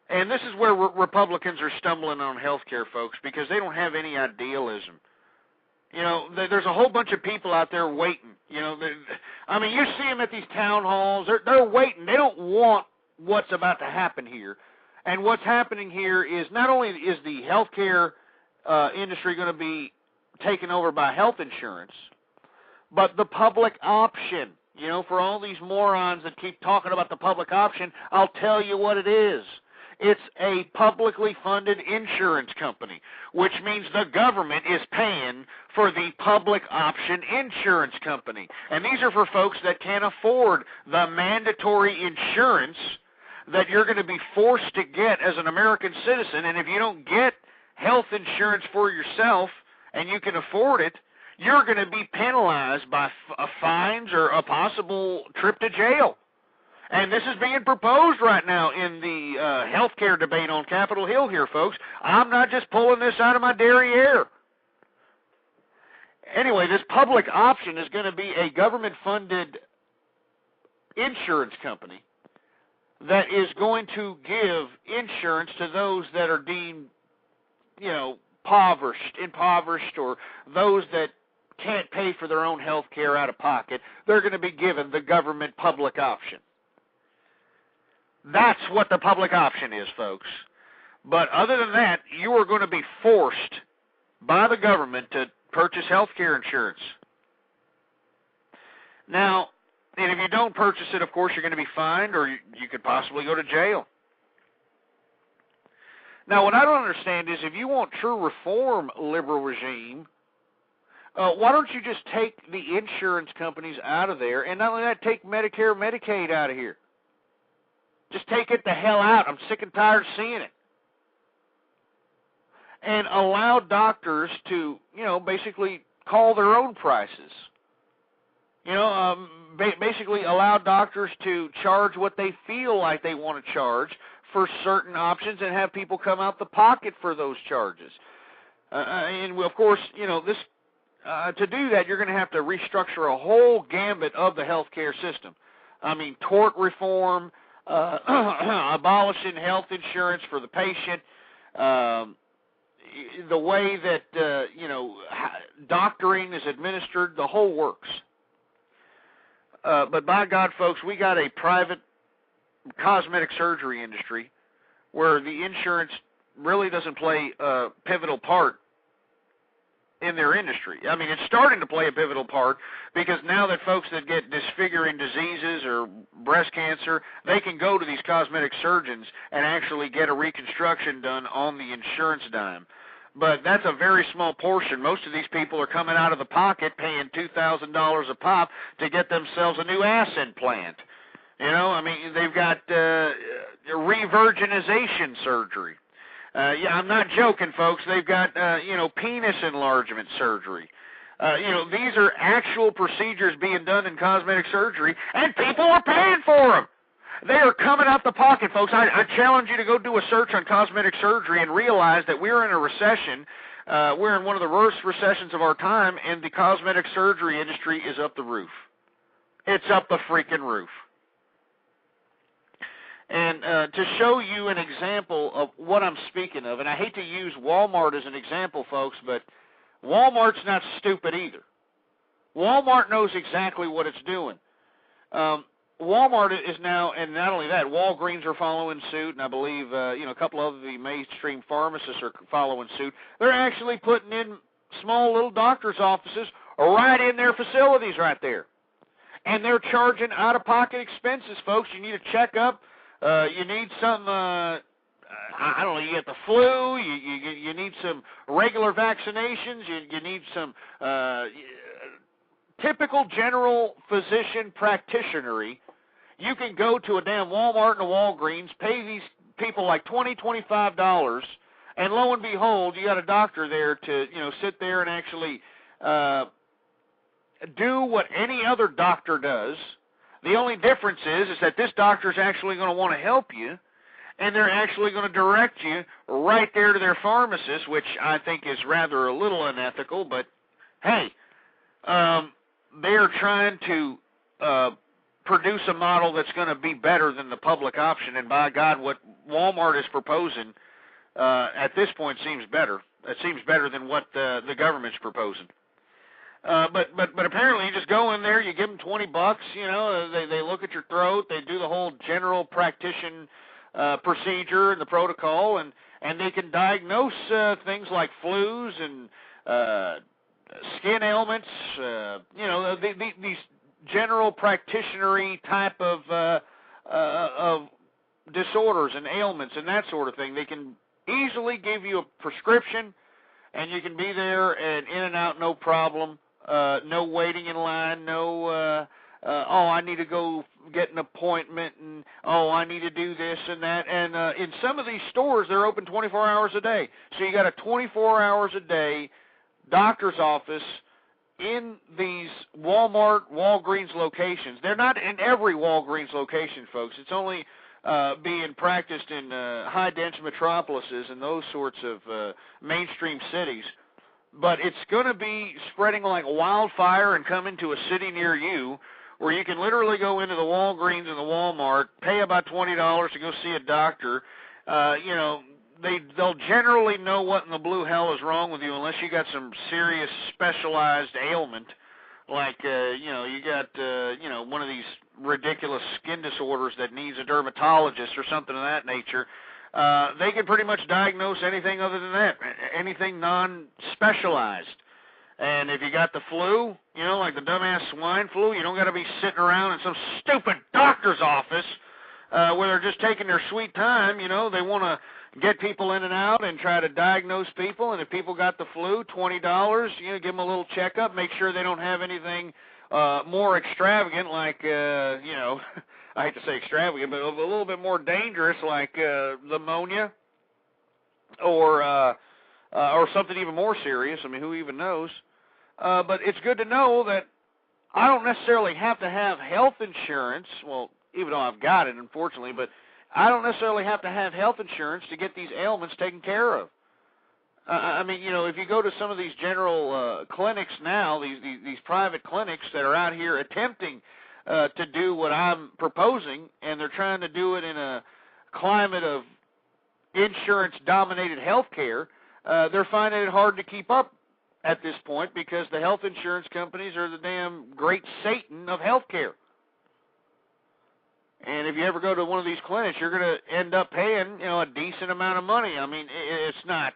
And this is where Republicans are stumbling on health care, folks, because they don't have any idealism. You know, there's a whole bunch of people out there waiting. You know, I mean, you see them at these town halls. They're waiting. They don't want what's about to happen here. And what's happening here is not only is the healthcare industry going to be taken over by health insurance, but the public option. You know, for all these morons that keep talking about the public option, I'll tell you what it is. It's a publicly funded insurance company, which means the government is paying for the public option insurance company. And these are for folks that can't afford the mandatory insurance that you're going to be forced to get as an American citizen. And if you don't get health insurance for yourself and you can afford it, you're going to be penalized by fines or a possible trip to jail. And this is being proposed right now in the healthcare debate on Capitol Hill here, folks. I'm not just pulling this out of my derriere. Anyway, this public option is going to be a government-funded insurance company that is going to give insurance to those that are deemed, impoverished, or those that can't pay for their own health care out of pocket. They're going to be given the government public option. That's what the public option is, folks. But other than that, you are going to be forced by the government to purchase health care insurance. Now, and if you don't purchase it, of course, you're going to be fined, or you could possibly go to jail. Now, what I don't understand is if you want true reform, liberal regime, why don't you just take the insurance companies out of there, and not only that, take Medicare, Medicaid out of here. Just take it the hell out. I'm sick and tired of seeing it. And allow doctors to, basically call their own prices. Basically allow doctors to charge what they feel like they want to charge for certain options and have people come out the pocket for those charges. And, of course, this to do that, you're going to have to restructure a whole gambit of the healthcare system. I mean, tort reform, abolishing health insurance for the patient, the way that, doctoring is administered, the whole works. But by God, folks, we got a private cosmetic surgery industry where the insurance really doesn't play a pivotal part in their industry. I mean, it's starting to play a pivotal part because now that folks that get disfiguring diseases or breast cancer, they can go to these cosmetic surgeons and actually get a reconstruction done on the insurance dime. But that's a very small portion. Most of these people are coming out of the pocket paying $2,000 a pop to get themselves a new ass implant. You know, I mean, they've got revirginization surgery. Yeah, I'm not joking, folks. They've got, penis enlargement surgery. These are actual procedures being done in cosmetic surgery, and people are paying for them. They are coming out the pocket, folks. I challenge you to go do a search on cosmetic surgery and realize that we're in a recession. We're in one of the worst recessions of our time, and the cosmetic surgery industry is up the roof. It's up the freaking roof. And to show you an example of what I'm speaking of, and I hate to use Walmart as an example, folks, but Walmart's not stupid either. Walmart knows exactly what it's doing. Walmart is now, and not only that, Walgreens are following suit, and I believe a couple of the mainstream pharmacists are following suit. They're actually putting in small little doctors' offices right in their facilities right there. And they're charging out-of-pocket expenses, folks. You need a checkup. You need some, I don't know, you get the flu, you need some regular vaccinations, you need some typical general physician practitionery. You can go to a damn Walmart and a Walgreens, pay these people like $20, $25, and lo and behold, you got a doctor there to, sit there and actually do what any other doctor does. The only difference is that this doctor is actually going to want to help you, and they're actually going to direct you right there to their pharmacist, which I think is rather a little unethical, but hey, they're trying to produce a model that's going to be better than the public option, and by God, what Walmart is proposing at this point seems better. It seems better than what the government's proposing. But apparently you just go in there, you give them $20, they look at your throat, they do the whole general practitioner procedure and the protocol, and they can diagnose things like flus and skin ailments, these general practitioner-y type of disorders and ailments and that sort of thing. They can easily give you a prescription, and you can be there and in and out, no problem. No waiting in line, no, I need to go get an appointment, and, I need to do this and that. And in some of these stores, they're open 24 hours a day. So you got a 24 hours a day doctor's office in these Walmart, Walgreens locations. They're not in every Walgreens location, folks. It's only being practiced in high-dense metropolises and those sorts of mainstream cities. But it's going to be spreading like wildfire and come into a city near you where you can literally go into the Walgreens and the Walmart, pay about $20 to go see a doctor. They'll generally know what in the blue hell is wrong with you unless you got some serious specialized ailment, like, you got, one of these ridiculous skin disorders that needs a dermatologist or something of that nature. They can pretty much diagnose anything other than that, anything non-specialized. And if you got the flu, like the dumbass swine flu, you don't got to be sitting around in some stupid doctor's office where they're just taking their sweet time. They want to get people in and out and try to diagnose people. And if people got the flu, $20, give them a little checkup, make sure they don't have anything more extravagant, like, I hate to say extravagant, but a little bit more dangerous, like pneumonia or something even more serious. I mean, who even knows? But it's good to know that I don't necessarily have to have health insurance, well, even though I've got it, unfortunately, but I don't necessarily have to have health insurance to get these ailments taken care of. I mean, if you go to some of these general clinics now, these private clinics that are out here attempting to do what I'm proposing, and they're trying to do it in a climate of insurance-dominated health care, they're finding it hard to keep up at this point because the health insurance companies are the damn great Satan of health care. And if you ever go to one of these clinics, you're going to end up paying, a decent amount of money. I mean, it's not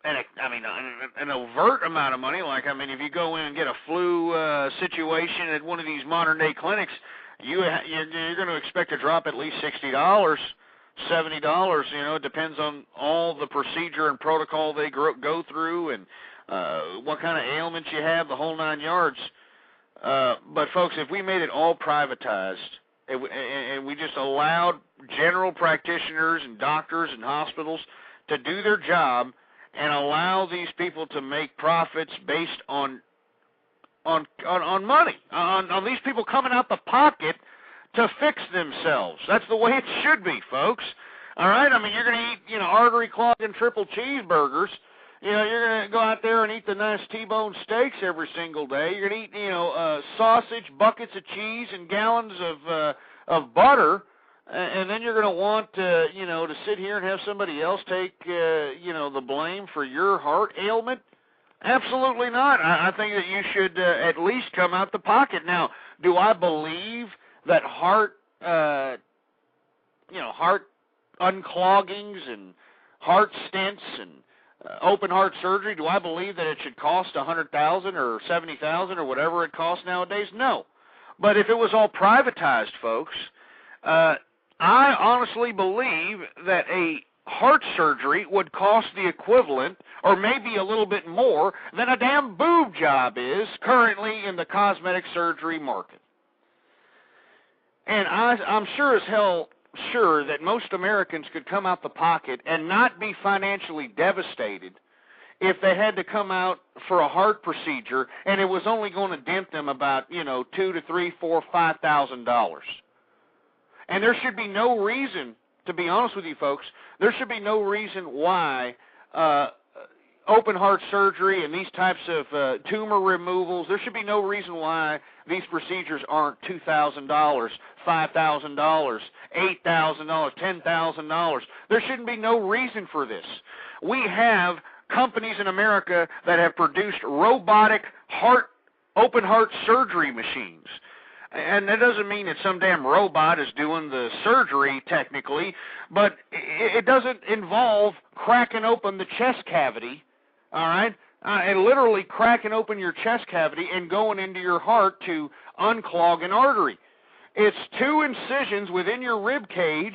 an overt amount of money. Like, if you go in and get a flu situation at one of these modern-day clinics, you're going to expect to drop at least $60, $70. It depends on all the procedure and protocol they go through and what kind of ailments you have, the whole 9 yards. But, folks, if we made it all privatized and we just allowed general practitioners and doctors and hospitals to do their job and allow these people to make profits based on money, on these people coming out the pocket to fix themselves. That's the way it should be, folks. All right? You're going to eat, artery clogging triple cheeseburgers. You're going to go out there and eat the nice T-bone steaks every single day. You're going to eat, sausage, buckets of cheese, and gallons of butter. And then you're going to want, to sit here and have somebody else take, the blame for your heart ailment? Absolutely not. I think that you should at least come out the pocket. Now, do I believe that heart uncloggings and heart stents and open heart surgery, do I believe that it should cost $100,000 or $70,000 or whatever it costs nowadays? No. But if it was all privatized, folks, I honestly believe that a heart surgery would cost the equivalent, or maybe a little bit more, than a damn boob job is currently in the cosmetic surgery market. And I'm sure as hell sure that most Americans could come out the pocket and not be financially devastated if they had to come out for a heart procedure and it was only going to dent them about, $2,000 to $3,000, $4,000, $5,000. And there should be no reason, to be honest with you folks, there should be no reason why open heart surgery and these types of tumor removals, there should be no reason why these procedures aren't $2,000, $5,000, $8,000, $10,000. There shouldn't be no reason for this. We have companies in America that have produced robotic open heart surgery machines. And that doesn't mean that some damn robot is doing the surgery technically, but it doesn't involve cracking open the chest cavity, all right, and literally cracking open your chest cavity and going into your heart to unclog an artery. It's 2 incisions within your rib cage,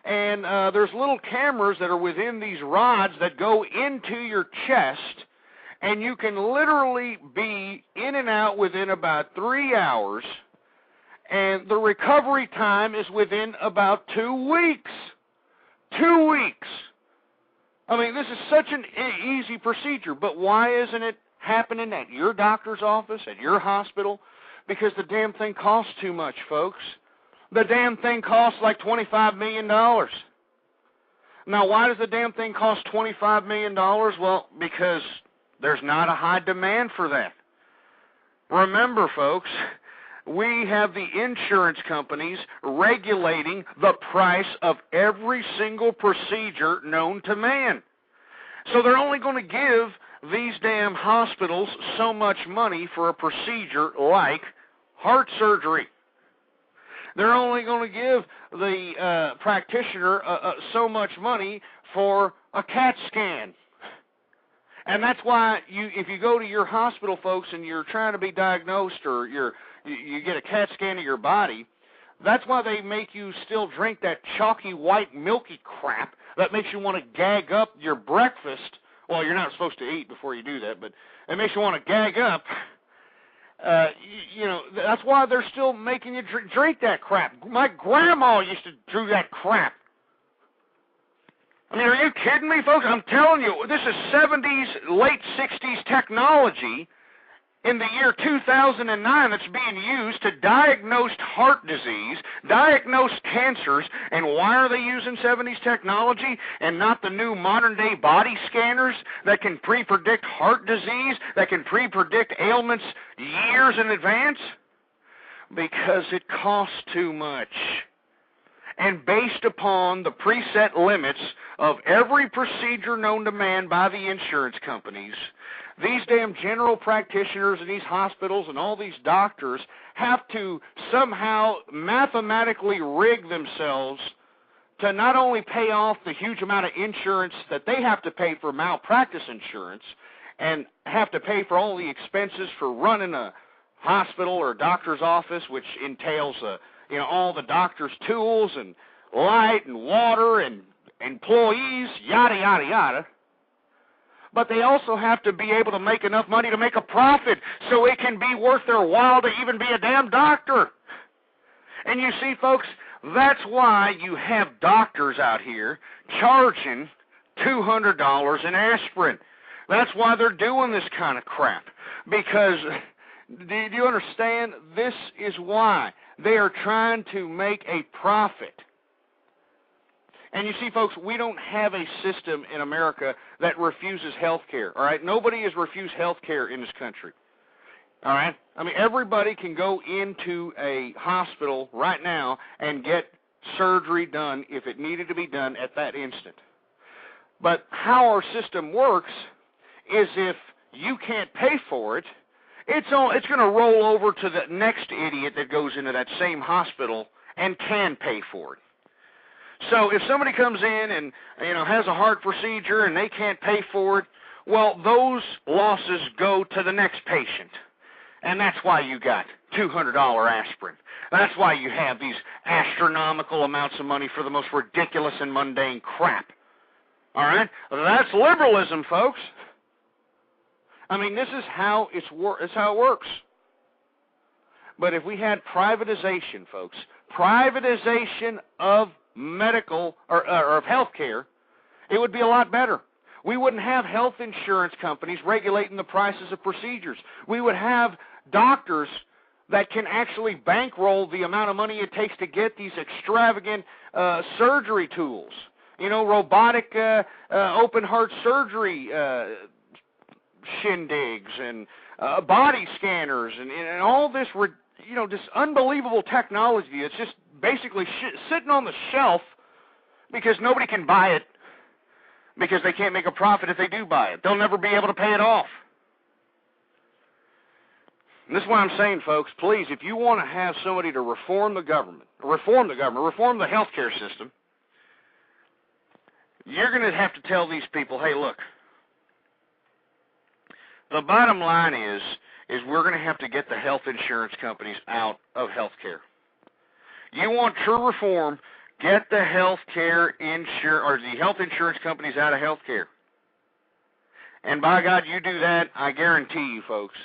and there's little cameras that are within these rods that go into your chest, and you can literally be in and out within about 3 hours. And the recovery time is within about 2 weeks. 2 weeks. This is such an easy procedure, but why isn't it happening at your doctor's office, at your hospital? Because the damn thing costs too much, folks. The damn thing costs like $25 million. Now, why does the damn thing cost $25 million? Well, because there's not a high demand for that. Remember, folks, we have the insurance companies regulating the price of every single procedure known to man. So they're only going to give these damn hospitals so much money for a procedure like heart surgery. They're only going to give the practitioner so much money for a CAT scan. And that's why if you go to your hospital, folks, and you're trying to be diagnosed or you get a CAT scan of your body, that's why they make you still drink that chalky white milky crap that makes you want to gag up your breakfast. Well, you're not supposed to eat before you do that, but it makes you want to gag up. That's why they're still making you drink that crap. My grandma used to do that crap. Are you kidding me, folks? I'm telling you, this is 70s, late 60s technology in the year 2009 that's being used to diagnose heart disease, diagnose cancers. And why are they using 70s technology and not the new modern-day body scanners that can pre-predict heart disease, that can pre-predict ailments years in advance? Because it costs too much. And based upon the preset limits of every procedure known to man by the insurance companies, these damn general practitioners and these hospitals and all these doctors have to somehow mathematically rig themselves to not only pay off the huge amount of insurance that they have to pay for malpractice insurance and have to pay for all the expenses for running a hospital or a doctor's office, which entails all the doctor's tools and light and water and employees, yada, yada, yada. But they also have to be able to make enough money to make a profit so it can be worth their while to even be a damn doctor. And you see, folks, that's why you have doctors out here charging $200 an aspirin. That's why they're doing this kind of crap. Because, do you understand? This is why. They are trying to make a profit. And you see, folks, we don't have a system in America that refuses health care, all right? Nobody has refused health care in this country, all right? I mean, everybody can go into a hospital right now and get surgery done if it needed to be done at that instant. But how our system works is if you can't pay for it, it's going to roll over to the next idiot that goes into that same hospital and can pay for it. So if somebody comes in and has a heart procedure and they can't pay for it, well, those losses go to the next patient. And that's why you got $200 aspirin. That's why you have these astronomical amounts of money for the most ridiculous and mundane crap. All right? That's liberalism, folks. I mean, this is how it's how it works. But if we had privatization, folks, privatization of medical or of health care, it would be a lot better. We wouldn't have health insurance companies regulating the prices of procedures. We would have doctors that can actually bankroll the amount of money it takes to get these extravagant surgery tools. Robotic open heart surgery shindigs and body scanners and all this, this unbelievable technology. It's just basically sitting on the shelf because nobody can buy it because they can't make a profit if they do buy it. They'll never be able to pay it off. And this is why I'm saying, folks, please, if you want to have somebody to reform the healthcare system, you're going to have to tell these people, hey, look, the bottom line is we're going to have to get the health insurance companies out of healthcare. You want true reform, get the health insurance companies out of healthcare. And by God, you do that, I guarantee you, folks,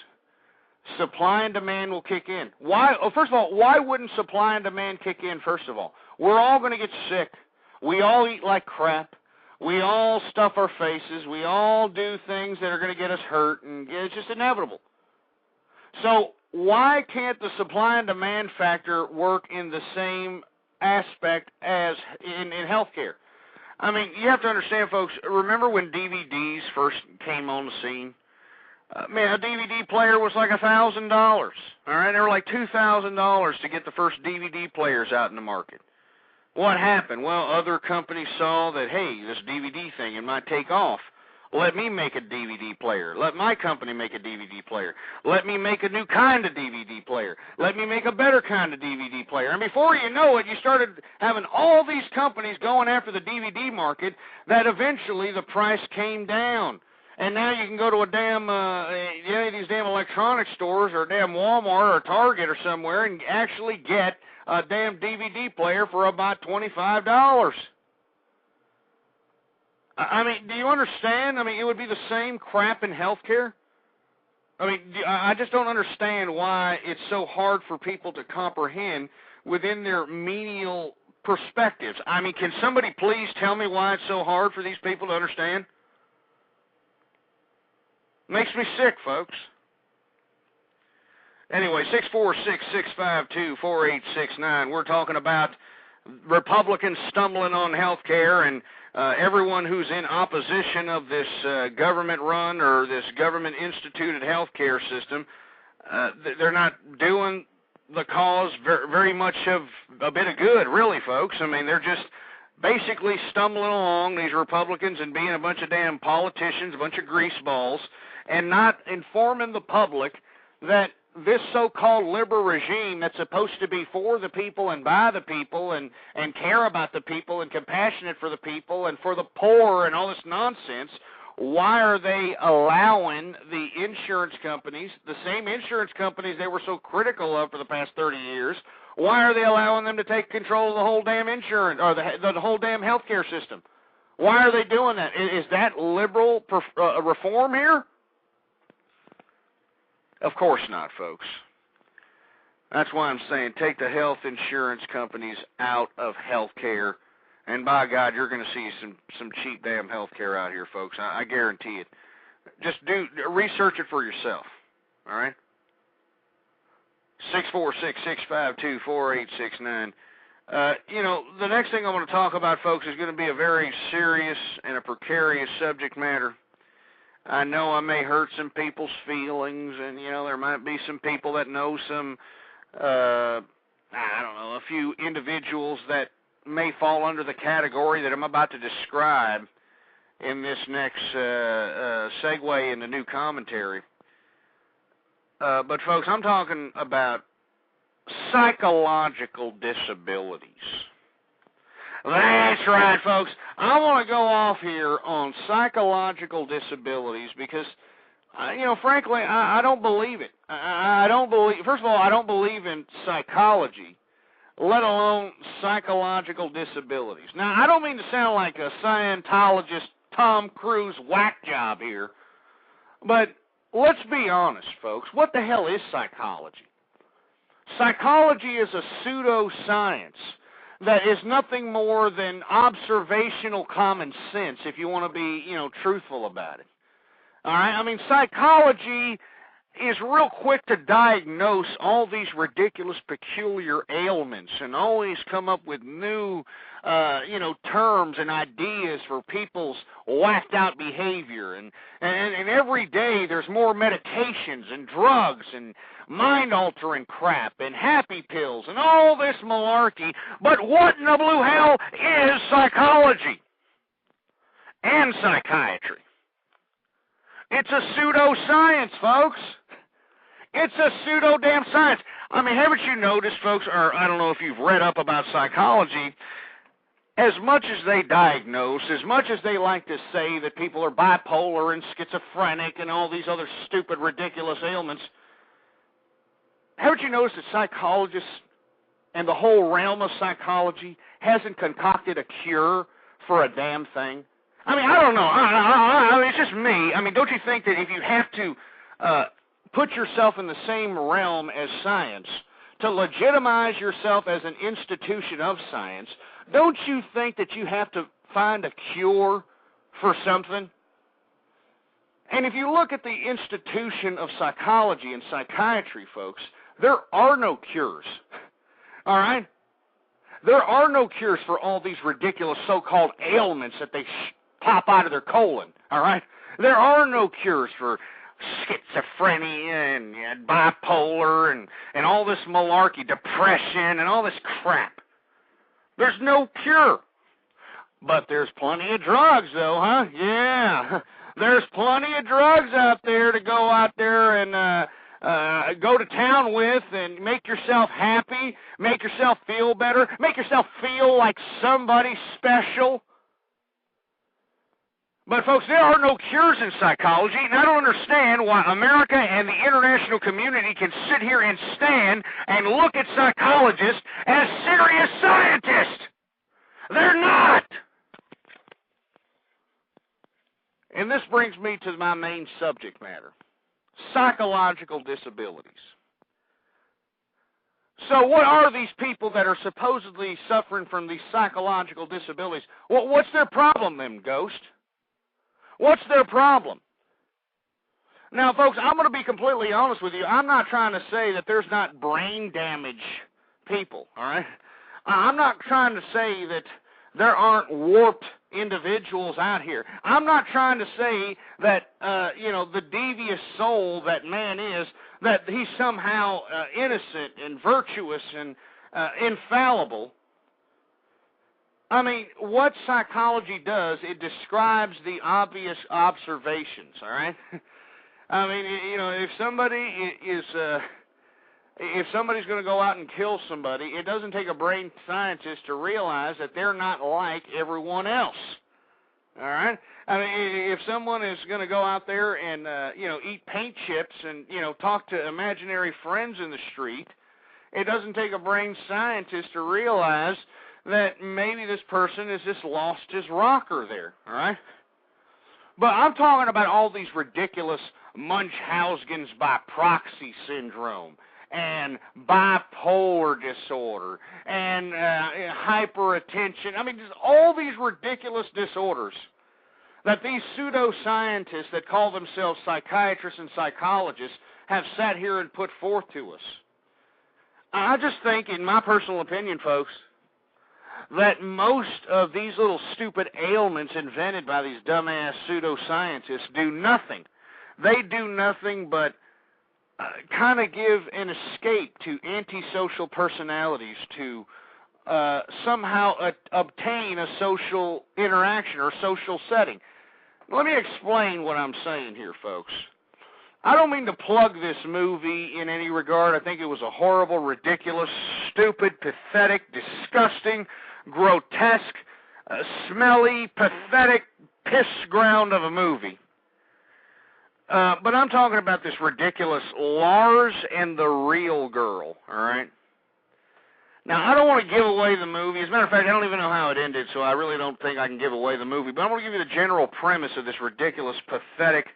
supply and demand will kick in. Why? Oh, first of all, why wouldn't supply and demand kick in, first of all? We're all going to get sick. We all eat like crap. We all stuff our faces. We all do things that are going to get us hurt, and it's just inevitable. So why can't the supply and demand factor work in the same aspect as in healthcare? I mean, you have to understand, folks, remember when DVDs first came on the scene? A DVD player was like $1,000, all right? They were like $2,000 to get the first DVD players out in the market. What happened? Well, other companies saw that, hey, this DVD thing, it might take off. Let me make a DVD player. Let my company make a DVD player. Let me make a new kind of DVD player. Let me make a better kind of DVD player. And before you know it, you started having all these companies going after the DVD market that eventually the price came down. And now you can go to a damn, any of these damn electronic stores or a damn Walmart or Target or somewhere and actually get a damn DVD player for about $25. I mean, do you understand? I mean, it would be the same crap in healthcare. I mean, I just don't understand why it's so hard for people to comprehend within their menial perspectives. I mean, can somebody please tell me why it's so hard for these people to understand? Makes me sick, folks. Anyway, 646-652-4869. We're talking about Republicans stumbling on health care and everyone who's in opposition of this government-run or this government-instituted health care system. They're not doing the cause very much of a bit of good, really, folks. I mean, they're just basically stumbling along, these Republicans, and being a bunch of damn politicians, a bunch of greaseballs, and not informing the public that this so-called liberal regime that's supposed to be for the people and by the people and care about the people and compassionate for the people and for the poor and all this nonsense, why are they allowing the insurance companies, the same insurance companies they were so critical of for the past 30 years, why are they allowing them to take control of the whole damn insurance, or the whole damn healthcare system? Why are they doing that? Is that liberal reform here? Of course not, folks. That's why I'm saying take the health insurance companies out of healthcare, and by God, you're going to see some cheap damn healthcare out here, folks. I guarantee it. Just research it for yourself. All right. 646-652-4869. The next thing I want to talk about, folks, is going to be a very serious and a precarious subject matter. I know I may hurt some people's feelings, and, there might be some people that know some, a few individuals that may fall under the category that I'm about to describe in this next segue in the new commentary. But, folks, I'm talking about psychological disabilities. That's right, folks. I want to go off here on psychological disabilities because, frankly, I don't believe it. First of all, I don't believe in psychology, let alone psychological disabilities. Now, I don't mean to sound like a Scientologist Tom Cruise whack job here, but let's be honest, folks. What the hell is psychology? Psychology is a pseudoscience that is nothing more than observational common sense, if you want to be, truthful about it. All right? I mean, psychology is real quick to diagnose all these ridiculous, peculiar ailments and always come up with new, terms and ideas for people's whacked-out behavior. And every day there's more medications and drugs and mind-altering crap and happy pills and all this malarkey. But what in the blue hell is psychology and psychiatry? It's a pseudoscience, folks. It's a pseudo-damn science. I mean, haven't you noticed, folks, or I don't know if you've read up about psychology, as much as they diagnose, as much as they like to say that people are bipolar and schizophrenic and all these other stupid, ridiculous ailments, haven't you noticed that psychologists and the whole realm of psychology hasn't concocted a cure for a damn thing? I mean, I don't know. I mean, it's just me. I mean, don't you think that if you have to put yourself in the same realm as science to legitimize yourself as an institution of science, don't you think that you have to find a cure for something? And if you look at the institution of psychology and psychiatry, folks, there are no cures. All right? There are no cures for all these ridiculous so-called ailments that they pop out of their colon. All right? There are no cures for schizophrenia and bipolar and all this malarkey, depression and all this crap. There's no cure. But there's plenty of drugs, though, huh? Yeah. There's plenty of drugs out there to go out there and go to town with and make yourself happy, make yourself feel better, make yourself feel like somebody special. But, folks, there are no cures in psychology, and I don't understand why America and the international community can sit here and stand and look at psychologists as serious scientists. They're not. And this brings me to my main subject matter, psychological disabilities. So what are these people that are supposedly suffering from these psychological disabilities? Well, what's their problem then, Ghost? What's their problem? Now, folks, I'm going to be completely honest with you. I'm not trying to say that there's not brain damage people, all right? I'm not trying to say that there aren't warped individuals out here. I'm not trying to say that, the devious soul that man is, that he's somehow innocent and virtuous and infallible. I mean, what psychology does, it describes the obvious observations, all right? I mean, if somebody is if somebody's going to go out and kill somebody, it doesn't take a brain scientist to realize that they're not like everyone else. All right? I mean, if someone is going to go out there and, eat paint chips and, talk to imaginary friends in the street, it doesn't take a brain scientist to realize that maybe this person has just lost his rocker there, all right? But I'm talking about all these ridiculous Munchausen's by proxy syndrome and bipolar disorder and hyperattention. I mean, just all these ridiculous disorders that these pseudoscientists that call themselves psychiatrists and psychologists have sat here and put forth to us. I just think, in my personal opinion, folks, that most of these little stupid ailments invented by these dumbass pseudoscientists do nothing. They do nothing but kind of give an escape to antisocial personalities to somehow obtain a social interaction or social setting. Let me explain what I'm saying here, folks. I don't mean to plug this movie in any regard. I think it was a horrible, ridiculous, stupid, pathetic, disgusting, grotesque, smelly, pathetic piss ground of a movie. But I'm talking about this ridiculous Lars and the Real Girl, all right? Now, I don't want to give away the movie. As a matter of fact, I don't even know how it ended, so I really don't think I can give away the movie. But I'm going to give you the general premise of this ridiculous, pathetic,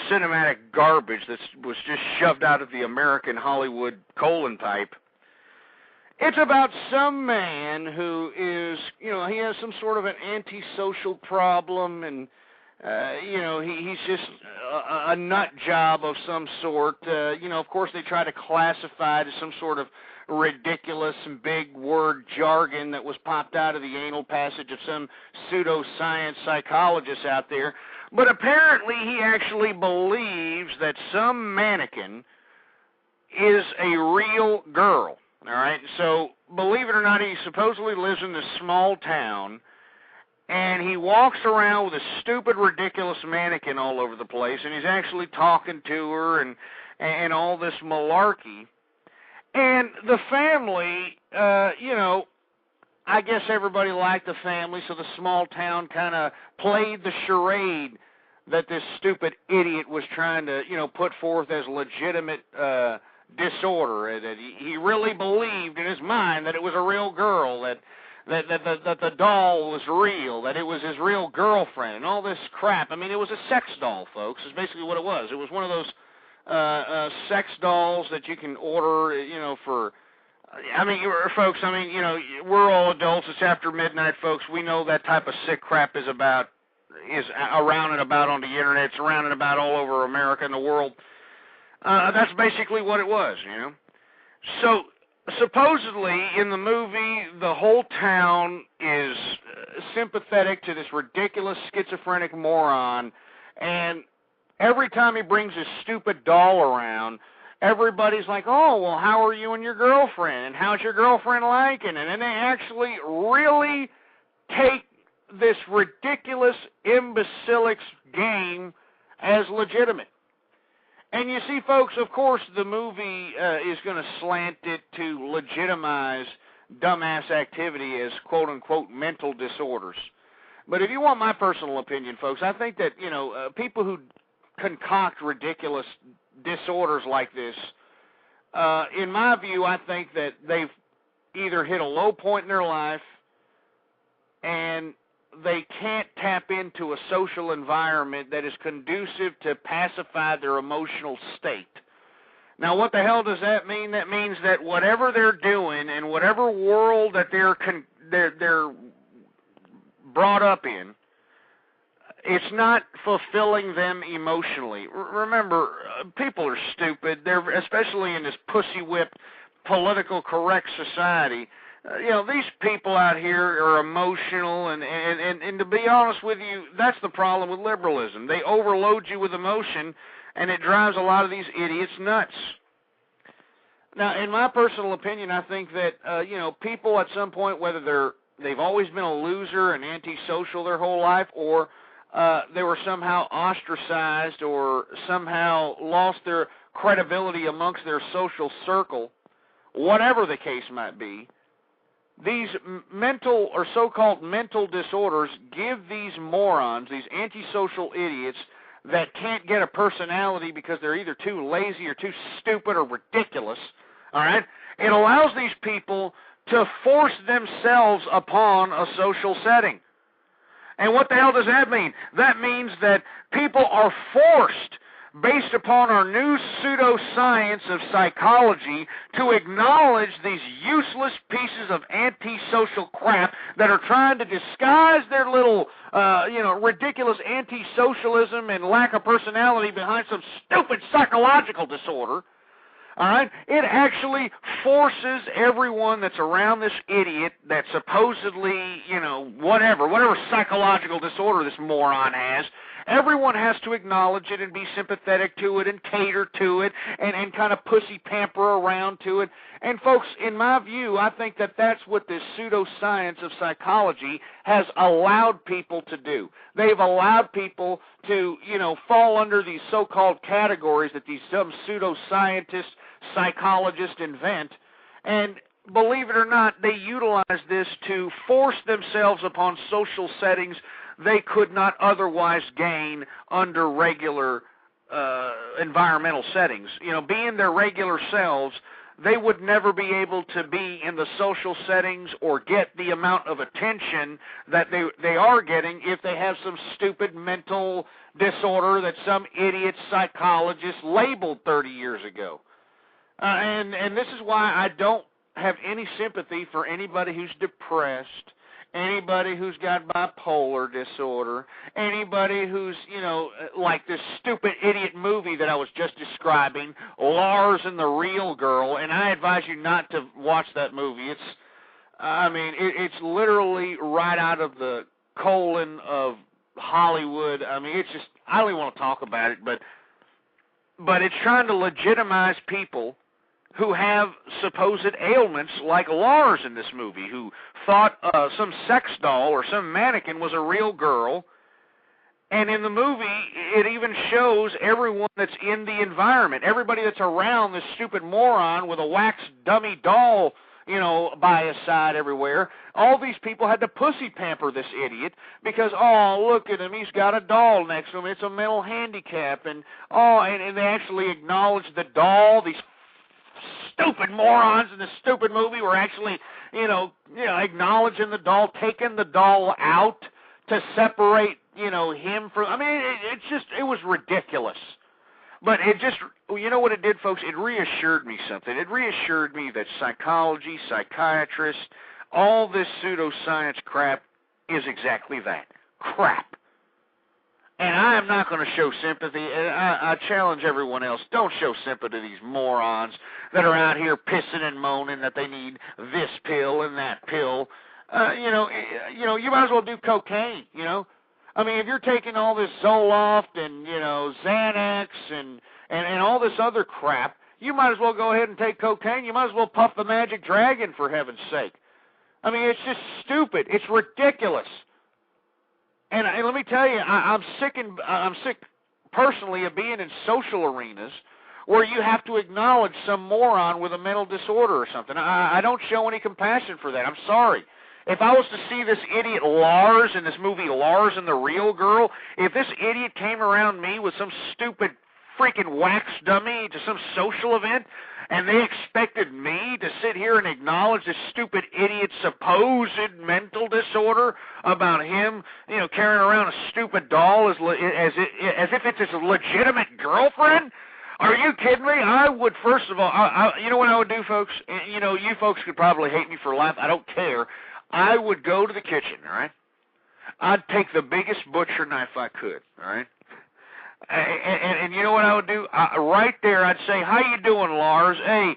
cinematic garbage that was just shoved out of the American Hollywood colon pipe. It's about some man who is, he has some sort of an antisocial problem, and, he's just a nut job of some sort. Of course, they try to classify it as some sort of ridiculous and big word jargon that was popped out of the anal passage of some pseudoscience psychologist out there. But apparently he actually believes that some mannequin is a real girl. All right, so believe it or not, he supposedly lives in this small town, and he walks around with a stupid, ridiculous mannequin all over the place, and he's actually talking to her and all this malarkey. And the family, I guess everybody liked the family, so the small town kind of played the charade that this stupid idiot was trying to, put forth as legitimate disorder, that he really believed in his mind that it was a real girl, that the doll was real, that it was his real girlfriend, and all this crap. I mean, it was a sex doll, folks, is basically what it was. It was one of those sex dolls that you can order, for, folks, we're all adults. It's after midnight, folks. We know that type of sick crap is around and about on the internet. It's around and about all over America and the world. That's basically what it was, So, supposedly, in the movie, the whole town is sympathetic to this ridiculous schizophrenic moron, and every time he brings his stupid doll around, everybody's like, oh, well, how are you and your girlfriend? And how's your girlfriend liking it? And they actually really take this ridiculous, imbecilic game as legitimate. And you see, folks, of course, the movie is going to slant it to legitimize dumbass activity as quote-unquote mental disorders. But if you want my personal opinion, folks, I think that, people who concoct ridiculous disorders like this, in my view, I think that they've either hit a low point in their life and they can't tap into a social environment that is conducive to pacify their emotional state. Now, what the hell does that mean? That means that whatever they're doing and whatever world that they're brought up in, it's not fulfilling them emotionally. Remember, people are stupid. They're especially in this pussy-whipped, political correct society. These people out here are emotional, and to be honest with you, that's the problem with liberalism. They overload you with emotion, and it drives a lot of these idiots nuts. Now, in my personal opinion, I think that, people at some point, whether they've always been a loser and antisocial their whole life, or they were somehow ostracized or somehow lost their credibility amongst their social circle, whatever the case might be. These mental or so-called mental disorders give these morons, these antisocial idiots that can't get a personality because they're either too lazy or too stupid or ridiculous, all right? It allows these people to force themselves upon a social setting. And what the hell does that mean? That means that people are forced, based upon our new pseudoscience of psychology, to acknowledge these useless pieces of antisocial crap that are trying to disguise their little, ridiculous anti-socialism and lack of personality behind some stupid psychological disorder. All right? It actually forces everyone that's around this idiot that supposedly, whatever psychological disorder this moron has, everyone has to acknowledge it and be sympathetic to it and cater to it and kind of pussy pamper around to it. And folks, in my view, I think that that's what this pseudoscience of psychology has allowed people to do. They've allowed people to, fall under these so-called categories that some pseudoscientists, psychologists invent, and believe it or not, they utilize this to force themselves upon social settings they could not otherwise gain under regular environmental settings. Being their regular selves, they would never be able to be in the social settings or get the amount of attention that they are getting if they have some stupid mental disorder that some idiot psychologist labeled 30 years ago. And this is why I don't have any sympathy for anybody who's depressed, anybody who's got bipolar disorder, anybody who's, like this stupid idiot movie that I was just describing, Lars and the Real Girl, and I advise you not to watch that movie. It's literally right out of the colon of Hollywood. It's just, I don't even want to talk about it, but it's trying to legitimize people who have supposed ailments like Lars in this movie, who thought some sex doll or some mannequin was a real girl. And in the movie, it even shows everyone that's in the environment, everybody that's around this stupid moron with a wax dummy doll, by his side everywhere. All these people had to pussy pamper this idiot because, oh, look at him, he's got a doll next to him, it's a mental handicap, and they actually acknowledged the doll. These stupid morons in this stupid movie were actually, acknowledging the doll, taking the doll out to separate, him from, it was ridiculous. But it just, what it did, folks? It reassured me something. It reassured me that psychology, psychiatrists, all this pseudoscience crap is exactly that, crap. And I am not going to show sympathy. I challenge everyone else, don't show sympathy to these morons that are out here pissing and moaning that they need this pill and that pill. You might as well do cocaine, if you're taking all this Zoloft and, Xanax and all this other crap, you might as well go ahead and take cocaine. You might as well puff the Magic Dragon, for heaven's sake. It's just stupid. It's ridiculous. And let me tell you, I'm sick personally of being in social arenas where you have to acknowledge some moron with a mental disorder or something. I don't show any compassion for that. I'm sorry. If I was to see this idiot Lars in this movie Lars and the Real Girl, if this idiot came around me with some stupid freaking wax dummy to some social event, and they expected me to sit here and acknowledge this stupid idiot's supposed mental disorder about him, carrying around a stupid doll as if it's his legitimate girlfriend? Are you kidding me? I would, first of all, you know what I would do, folks? You folks could probably hate me for life. I don't care. I would go to the kitchen, all right? I'd take the biggest butcher knife I could, all right? And you know what I would do? Right there, I'd say, how you doing, Lars? Hey,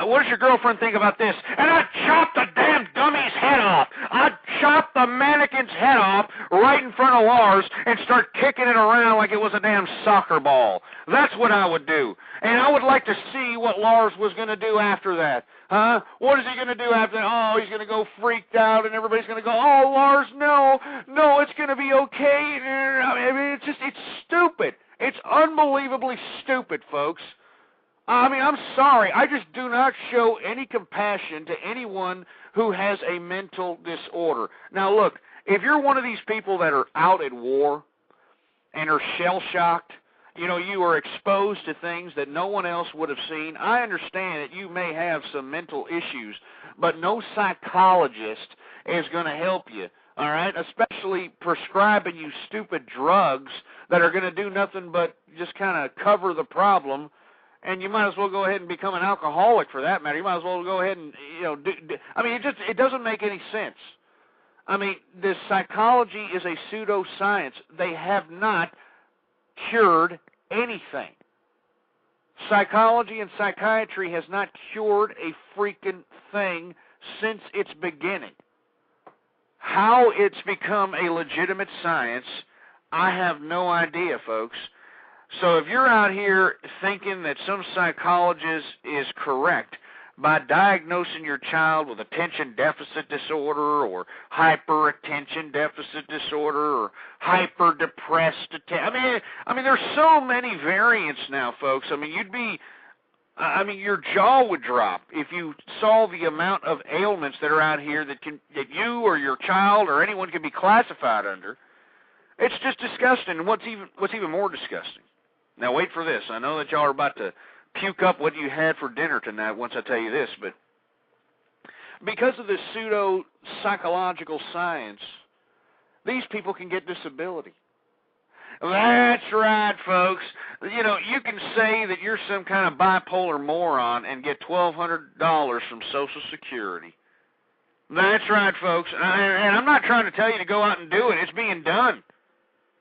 what does your girlfriend think about this? And I'd chop the damn dummy's head off. I'd chop the mannequin's head off right in front of Lars and start kicking it around like it was a damn soccer ball. That's what I would do. And I would like to see what Lars was going to do after that. Huh? What is he going to do after that? Oh, he's going to go freaked out, and everybody's going to go, oh, Lars, no, it's going to be okay. It's stupid. It's unbelievably stupid, folks. I mean, I'm sorry. I just do not show any compassion to anyone who has a mental disorder. Now, look, if you're one of these people that are out at war and are shell-shocked, you know, you are exposed to things that no one else would have seen, I understand that you may have some mental issues, but no psychologist is going to help you, all right? Especially prescribing you stupid drugs that are going to do nothing but just kind of cover the problem. And you might as well go ahead and become an alcoholic for that matter. You might as well go ahead and, you know, I mean, it doesn't make any sense. I mean, this psychology is a pseudoscience. They have not cured anything. Psychology and psychiatry has not cured a freaking thing since its beginning. How it's become a legitimate science, I have no idea, folks. So if you're out here thinking that some psychologist is correct by diagnosing your child with attention deficit disorder or hyperattention deficit disorder or hyper-depressed attention, I mean, there's so many variants now, folks. I mean, your jaw would drop if you saw the amount of ailments that are out here that you or your child or anyone can be classified under. It's just disgusting. And what's even more disgusting? Now, wait for this. I know that y'all are about to puke up what you had for dinner tonight once I tell you this, but because of this pseudo-psychological science, these people can get disability. That's right, folks. You know, you can say that you're some kind of bipolar moron and get $1,200 from Social Security. That's right, folks. And I'm not trying to tell you to go out and do it. It's being done.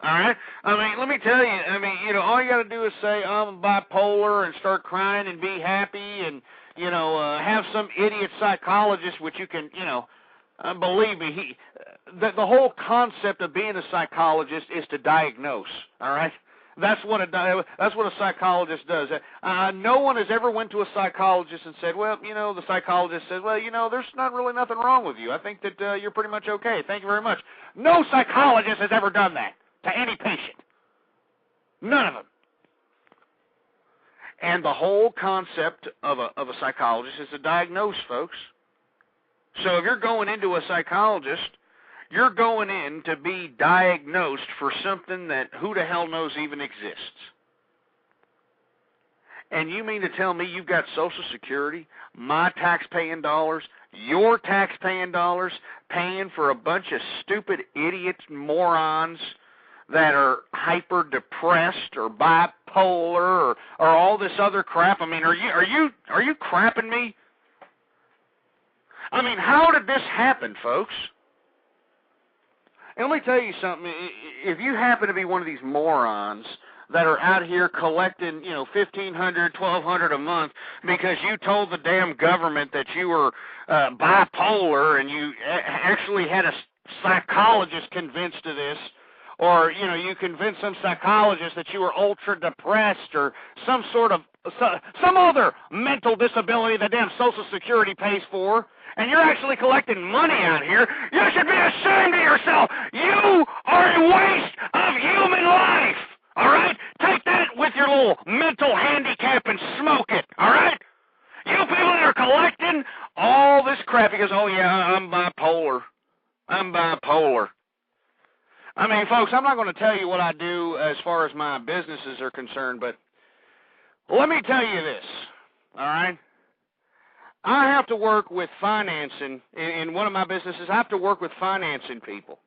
All right? I mean, let me tell you, all you got to do is say, I'm bipolar and start crying and be happy and, have some idiot psychologist, which you can, believe me, the whole concept of being a psychologist is to diagnose, all right? That's what a psychologist does. No one has ever went to a psychologist and said, well, the psychologist says, well, there's not really nothing wrong with you. I think that you're pretty much okay. Thank you very much. No psychologist has ever done that to any patient. None of them. And the whole concept of a psychologist is to diagnose, folks. So if you're going into a psychologist, you're going in to be diagnosed for something that who the hell knows even exists. And you mean to tell me you've got Social Security, my tax-paying dollars, your tax-paying dollars, paying for a bunch of stupid idiots, morons that are hyper-depressed or bipolar or all this other crap? I mean, are you crapping me? I mean, how did this happen, folks? And let me tell you something. If you happen to be one of these morons that are out here collecting, $1,500, $1,200 a month because you told the damn government that you were bipolar and you actually had a psychologist convinced of this, or, you convinced some psychologist that you were ultra-depressed or some other mental disability that damn Social Security pays for, and you're actually collecting money out here, you should be ashamed of yourself. You are a waste of human life, all right? Take that with your little mental handicap and smoke it, all right? You people that are collecting all this crap because, oh, yeah, I'm bipolar. I mean, folks, I'm not going to tell you what I do as far as my businesses are concerned, but let me tell you this, all right? I have to work with financing. In one of my businesses, I have to work with financing people.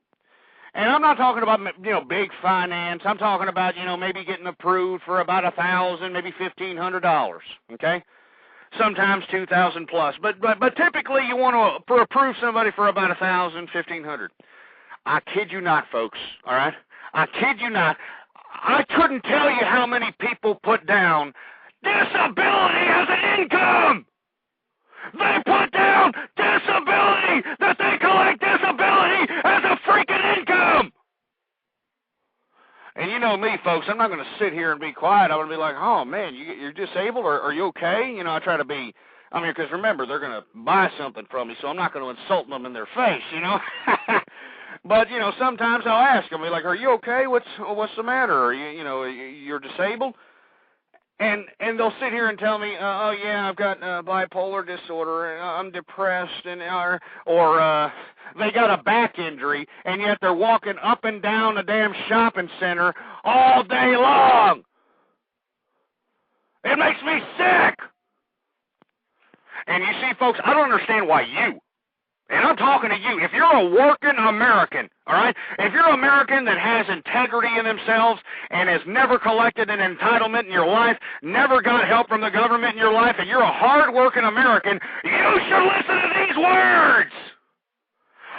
And I'm not talking about, big finance. I'm talking about, maybe getting approved for about $1,000, maybe $1,500, okay? Sometimes $2,000 plus. But typically you want to approve somebody for about $1,000, $1,500. I kid you not, folks, all right? I kid you not. I couldn't tell you how many people put down disability as an income. They put down disability, that they collect disability as a freaking income. And you know me, folks, I'm not going to sit here and be quiet. I'm going to be like, oh, man, you're disabled, or are you okay? I try to be, because remember, they're going to buy something from me, so I'm not going to insult them in their face, But, sometimes I'll ask them, like, are you okay? What's the matter? Are you're disabled? And they'll sit here and tell me, oh yeah, I've got bipolar disorder, and I'm depressed, and or they got a back injury, and yet they're walking up and down the damn shopping center all day long. It makes me sick. And you see, folks, I don't understand why you, and I'm talking to you, if you're a working American, all right, if you're an American that has integrity in themselves and has never collected an entitlement in your life, never got help from the government in your life, and you're a hard-working American, you should listen to these words.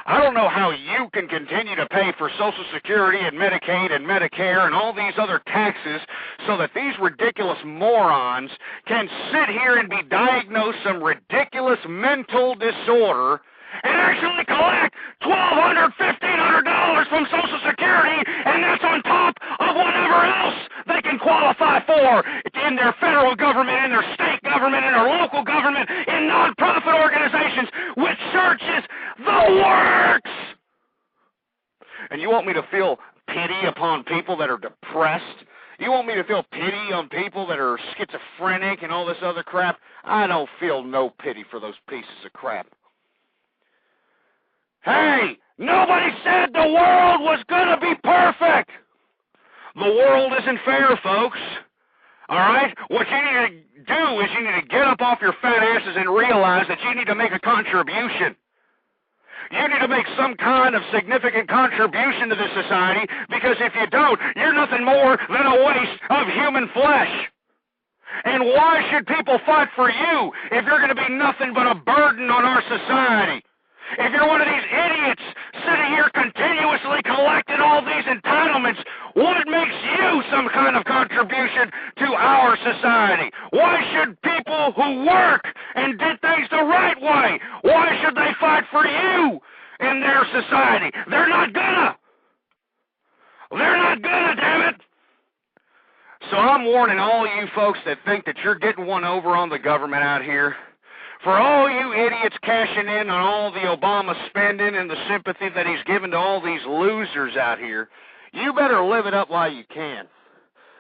I don't know how you can continue to pay for Social Security and Medicaid and Medicare and all these other taxes so that these ridiculous morons can sit here and be diagnosed some ridiculous mental disorder and actually collect $1,200, $1,500 from Social Security, and that's on top of whatever else they can qualify for in their federal government, in their state government, in their local government, in nonprofit organizations, with churches, the works. And you want me to feel pity upon people that are depressed? You want me to feel pity on people that are schizophrenic and all this other crap? I don't feel no pity for those pieces of crap. Hey, nobody said the world was going to be perfect. The world isn't fair, folks. All right? What you need to do is you need to get up off your fat asses and realize that you need to make a contribution. You need to make some kind of significant contribution to this society, because if you don't, you're nothing more than a waste of human flesh. And why should people fight for you if you're going to be nothing but a burden on our society? If you're one of these idiots sitting here continuously collecting all these entitlements, what makes you some kind of contribution to our society? Why should people who work and did things the right way, why should they fight for you in their society? They're not gonna. They're not gonna, damn it. So I'm warning all you folks that think that you're getting one over on the government out here. For all you idiots cashing in on all the Obama spending and the sympathy that he's given to all these losers out here, you better live it up while you can.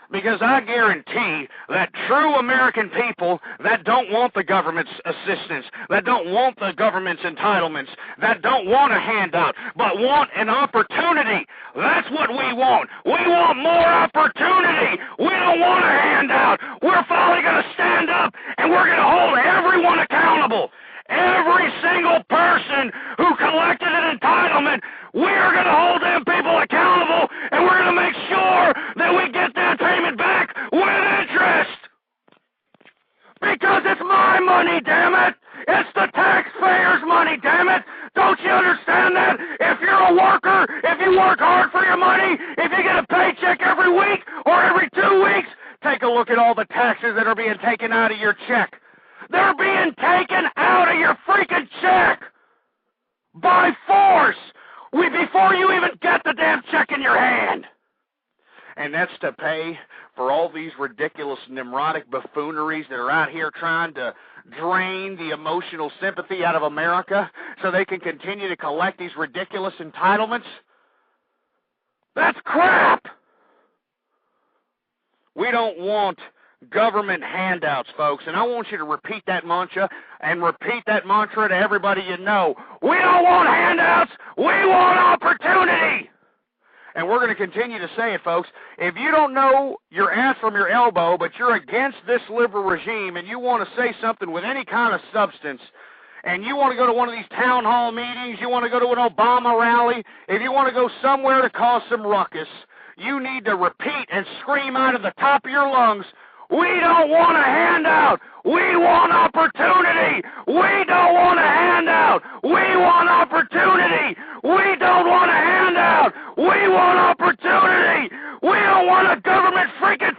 Because I guarantee that true American people that don't want the government's assistance, that don't want the government's entitlements, that don't want a handout, but want an opportunity. That's what we want. We want more opportunity. We don't want a handout. We're finally going to stand up, and we're going to hold everyone accountable. Every single person who collected an entitlement, we're going to hold them people accountable, and we're going to make sure that we get that payment back with interest. Because it's my money, damn it. It's the taxpayers' money, damn it. Don't you understand that? If you're a worker, if you work hard for your money, if you get a paycheck every week or every 2 weeks, take a look at all the taxes that are being taken out of your check. They're being taken out of your freaking check by force before you even get the damn check in your hand. And that's to pay for all these ridiculous neurotic buffooneries that are out here trying to drain the emotional sympathy out of America so they can continue to collect these ridiculous entitlements. That's crap. We don't want government handouts, folks, and I want you to repeat that mantra and repeat that mantra to everybody you know. We don't want handouts. We want opportunity. And we're going to continue to say it, folks. If you don't know your ass from your elbow, but you're against this liberal regime and you want to say something with any kind of substance, and you want to go to one of these town hall meetings, you want to go to an Obama rally, if you want to go somewhere to cause some ruckus, you need to repeat and scream out of the top of your lungs, we don't want a handout. We want opportunity. We don't want a handout. We want opportunity. We don't want a handout. We want opportunity. We don't want a government freaking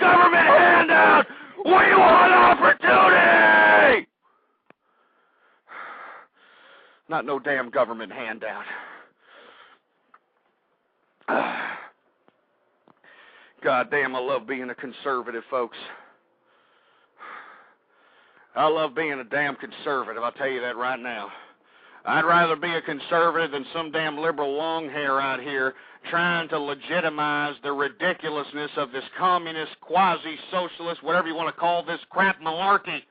government handout. We want opportunity. Not no damn government handout. God damn, I love being a conservative, folks. I love being a damn conservative, I'll tell you that right now. I'd rather be a conservative than some damn liberal long hair out here trying to legitimize the ridiculousness of this communist, quasi-socialist, whatever you want to call this crap malarkey.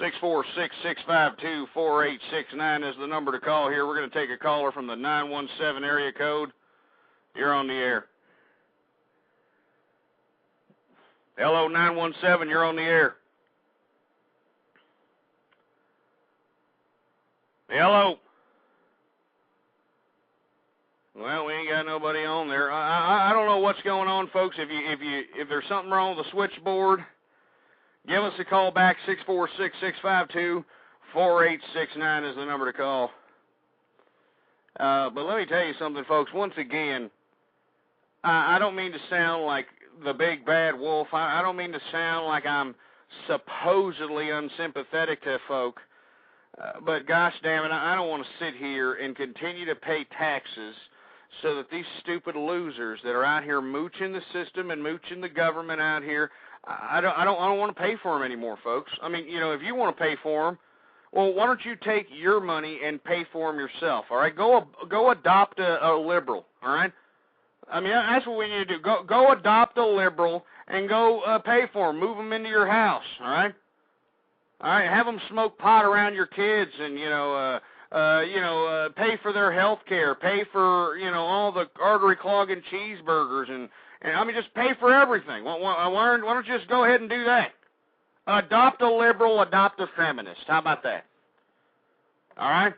646-652-4869 is the number to call here. We're going to take a caller from the 917 area code. You're on the air. Hello, 917, you're on the air. Hello. Well, we ain't got nobody on there. I don't know what's going on, folks. If there's something wrong with the switchboard, give us a call back. 646-652-4869 is the number to call. But let me tell you something, folks. Once again, I don't mean to sound like the big bad wolf. I don't mean to sound like I'm supposedly unsympathetic to folk. But gosh damn it, I don't want to sit here and continue to pay taxes so that these stupid losers that are out here mooching the system and mooching the government out here, I don't want to pay for them anymore, folks. I mean, you know, if you want to pay for them, well, why don't you take your money and pay for them yourself? All right, go adopt a liberal. All right. I mean, that's what we need to do. Go adopt a liberal and go pay for them. Move them into your house, all right? All right, have them smoke pot around your kids and, pay for their health care, pay for, all the artery-clogging cheeseburgers, and I mean, just pay for everything. Why don't you just go ahead and do that? Adopt a liberal, adopt a feminist. How about that? All right?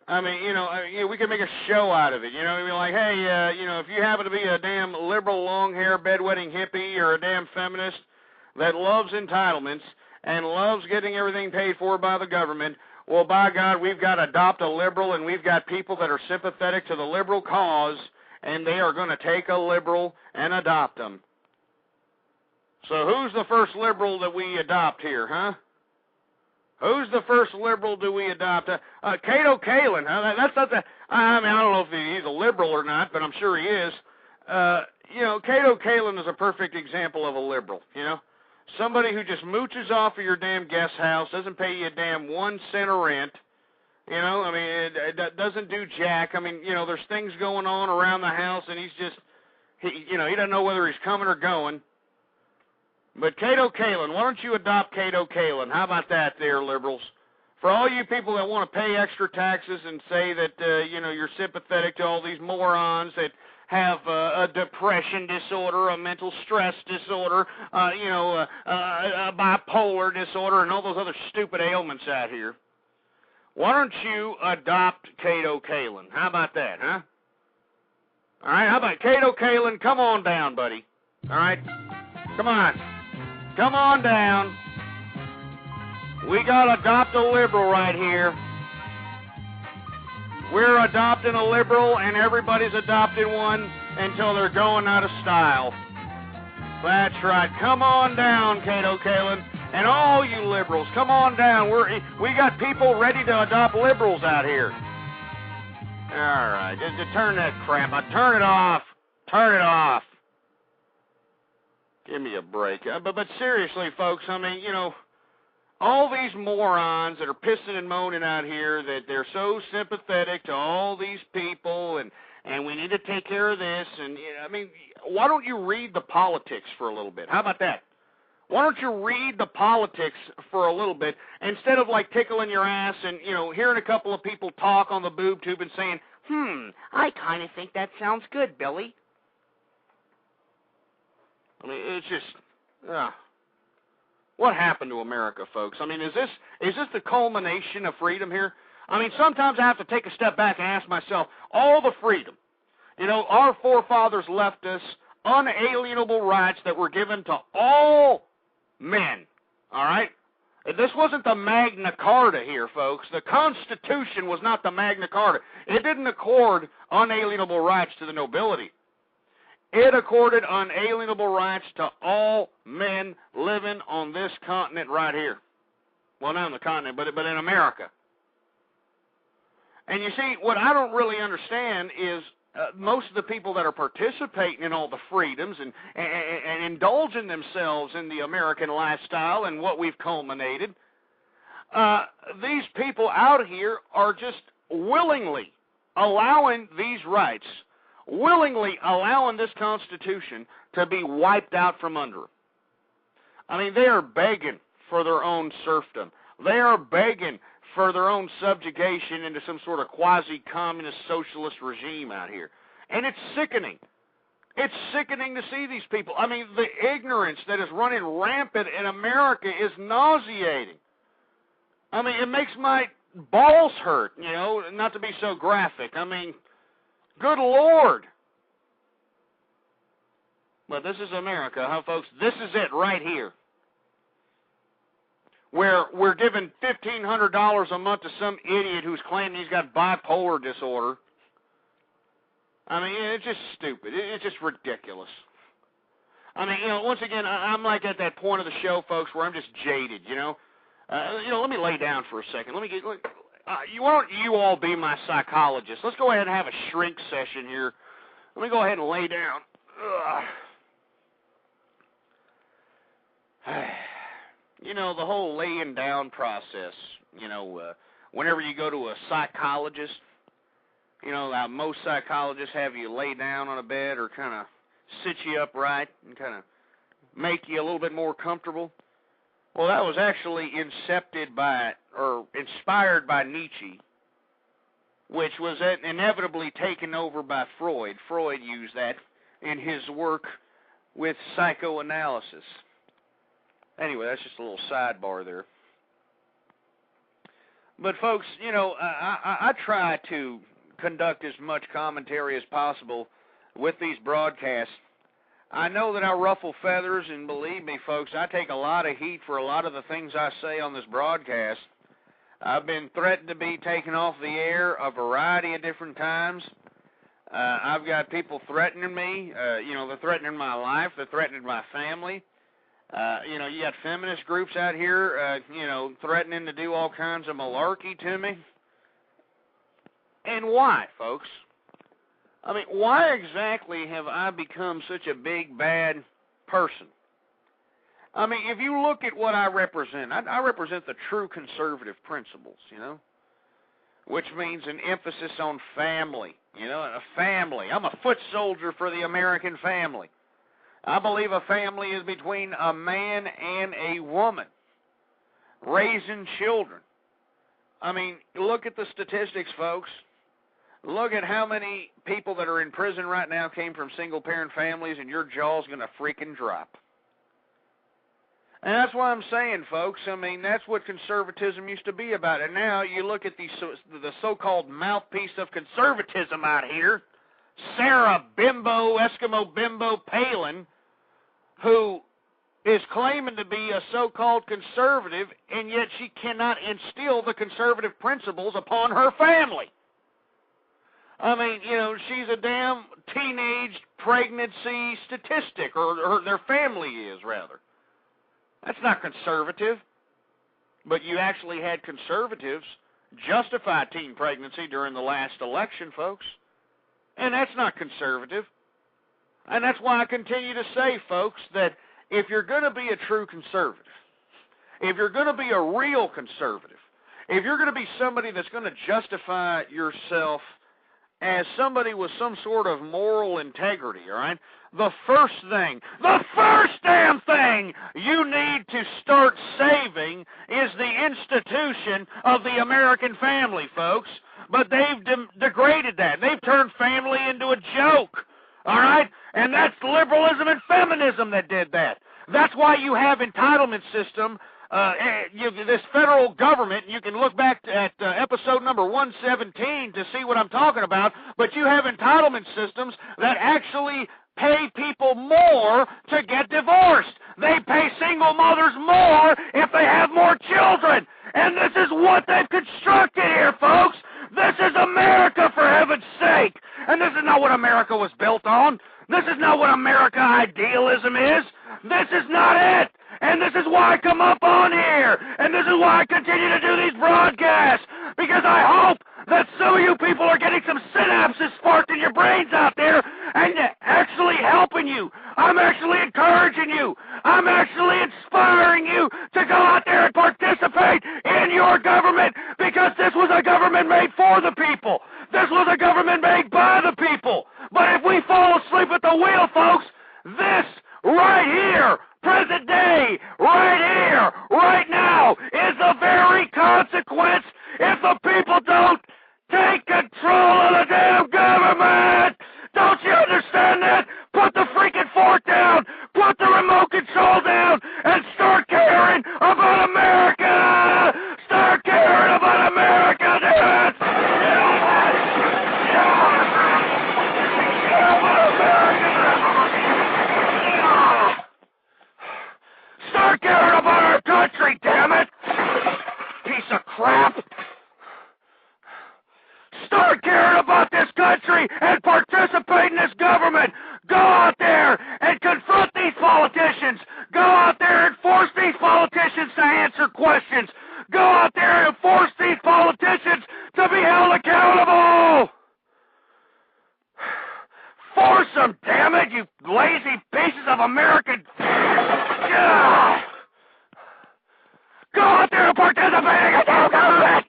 I mean, we could make a show out of it. We'd be like, hey, if you happen to be a damn liberal, long-hair, bedwetting hippie or a damn feminist that loves entitlements and loves getting everything paid for by the government, well, by God, we've got to adopt a liberal, and we've got people that are sympathetic to the liberal cause, and they are going to take a liberal and adopt them. So who's the first liberal that we adopt here, huh? Who's the first liberal do we adopt? Cato Kalin. That's not the. I mean, I don't know if he's a liberal or not, but I'm sure he is. Cato Kalin is a perfect example of a liberal. Somebody who just mooches off of your damn guest house, doesn't pay you a damn 1 cent of rent. It doesn't do jack. I mean, there's things going on around the house, and he doesn't know whether he's coming or going. But Cato Kalin, why don't you adopt Cato Kalin? How about that there, liberals? For all you people that want to pay extra taxes and say that, you're sympathetic to all these morons that have a depression disorder, a mental stress disorder, a bipolar disorder, and all those other stupid ailments out here, why don't you adopt Cato Kalin? How about that, huh? All right, how about Cato Kalin? Come on down, buddy. All right? Come on. Come on down. We got to adopt a liberal right here. We're adopting a liberal, and everybody's adopting one until they're going out of style. That's right. Come on down, Cato Kalin. And all you liberals, come on down. We got people ready to adopt liberals out here. All right. Just turn that crap. Turn it off. Turn it off. Give me a break. But seriously, folks, I mean, all these morons that are pissing and moaning out here that they're so sympathetic to all these people and we need to take care of this. And, why don't you read the politics for a little bit? How about that? Why don't you read the politics for a little bit instead of, like, tickling your ass and, hearing a couple of people talk on the boob tube and saying, I kind of think that sounds good, Billy. I mean, it's just, what happened to America, folks? I mean, is this the culmination of freedom here? I mean, sometimes I have to take a step back and ask myself, all the freedom, our forefathers left us unalienable rights that were given to all men, all right? This wasn't the Magna Carta here, folks. The Constitution was not the Magna Carta. It didn't accord unalienable rights to the nobility. It accorded unalienable rights to all men living on this continent right here. Well, not on the continent, but in America. And you see, what I don't really understand is most of the people that are participating in all the freedoms and indulging themselves in the American lifestyle and what we've culminated, these people out here are just willingly allowing these rights, willingly allowing this Constitution to be wiped out from under them. I mean, they are begging for their own serfdom. They are begging for their own subjugation into some sort of quasi-communist socialist regime out here. And it's sickening. It's sickening to see these people. I mean, the ignorance that is running rampant in America is nauseating. I mean, it makes my balls hurt, you know, not to be so graphic. I mean, good Lord. But this is America, huh, folks? This is it right here. Where we're giving $1,500 a month to some idiot who's claiming he's got bipolar disorder. I mean, it's just stupid. It's just ridiculous. I mean, you know, once again, I'm like at that point of the show, folks, where I'm just jaded, you know. Let me lay down for a second. Why don't you all be my psychologist? Let's go ahead and have a shrink session here. Let me go ahead and lay down. You know, the whole laying down process, you know, whenever you go to a psychologist, you know, most psychologists have you lay down on a bed or kind of sit you upright and kind of make you a little bit more comfortable. Well, that was actually inspired by Nietzsche, which was inevitably taken over by Freud. Freud used that in his work with psychoanalysis. Anyway, that's just a little sidebar there. But, folks, you know, I try to conduct as much commentary as possible with these broadcasts. I know that I ruffle feathers, and believe me, folks, I take a lot of heat for a lot of the things I say on this broadcast. I've been threatened to be taken off the air a variety of different times. I've got people threatening me. You know, they're threatening my life. They're threatening my family. You know, you got feminist groups out here, you know, threatening to do all kinds of malarkey to me. And why, folks? I mean, why exactly have I become such a big, bad person? I mean, if you look at what I represent, I represent the true conservative principles, you know, which means an emphasis on family, you know, a family. I'm a foot soldier for the American family. I believe a family is between a man and a woman, raising children. I mean, look at the statistics, folks. Look at how many people that are in prison right now came from single-parent families, and your jaw's going to freaking drop. And that's why I'm saying, folks, I mean, that's what conservatism used to be about. And now you look at the so-called mouthpiece of conservatism out here, Sarah Eskimo Bimbo Palin, who is claiming to be a so-called conservative, and yet she cannot instill the conservative principles upon her family. I mean, you know, she's a damn teenage pregnancy statistic, or their family is, rather. That's not conservative. But you actually had conservatives justify teen pregnancy during the last election, folks. And that's not conservative. And that's why I continue to say, folks, that if you're going to be a true conservative, if you're going to be a real conservative, if you're going to be somebody that's going to justify yourself as somebody with some sort of moral integrity, all right, the first damn thing you need to start saving is the institution of the American family, folks. But they've degraded that. They've turned family into a joke, all right? And that's liberalism and feminism that did that. That's why you have entitlement system. This federal government, you can look back at episode number 117 to see what I'm talking about, but you have entitlement systems that actually pay people more to get divorced. They pay single mothers more if they have more children. And this is what they've constructed here, folks. This is America, for heaven's sake. And this is not what America was built on. This is not what America idealism is. This is not it. And this is why I come up on here. And this is why I continue to do these broadcasts. Because I hope that some of you people are getting some synapses sparked in your brains out there and actually helping you. I'm actually encouraging you. I'm actually inspiring you to go out there and participate in your government, because this was a government made for the people. This was a government made by the people. But if we fall asleep at the wheel, folks, this right here, present day, right here, right now, is the very consequence if the people don't take control of the damn government. Don't you understand that? Put the freaking fork down, put the remote control down, and start caring about America. Start caring about America, damn it. Start caring about our country, damn it! Piece of crap! Start caring about this country and participate in this government! Go out there and confront these politicians! Go out there and force these politicians to answer questions! Go out there and force these politicians to be held accountable! Force them, damn it, you lazy pieces of American... Go out there and participate in the damn government!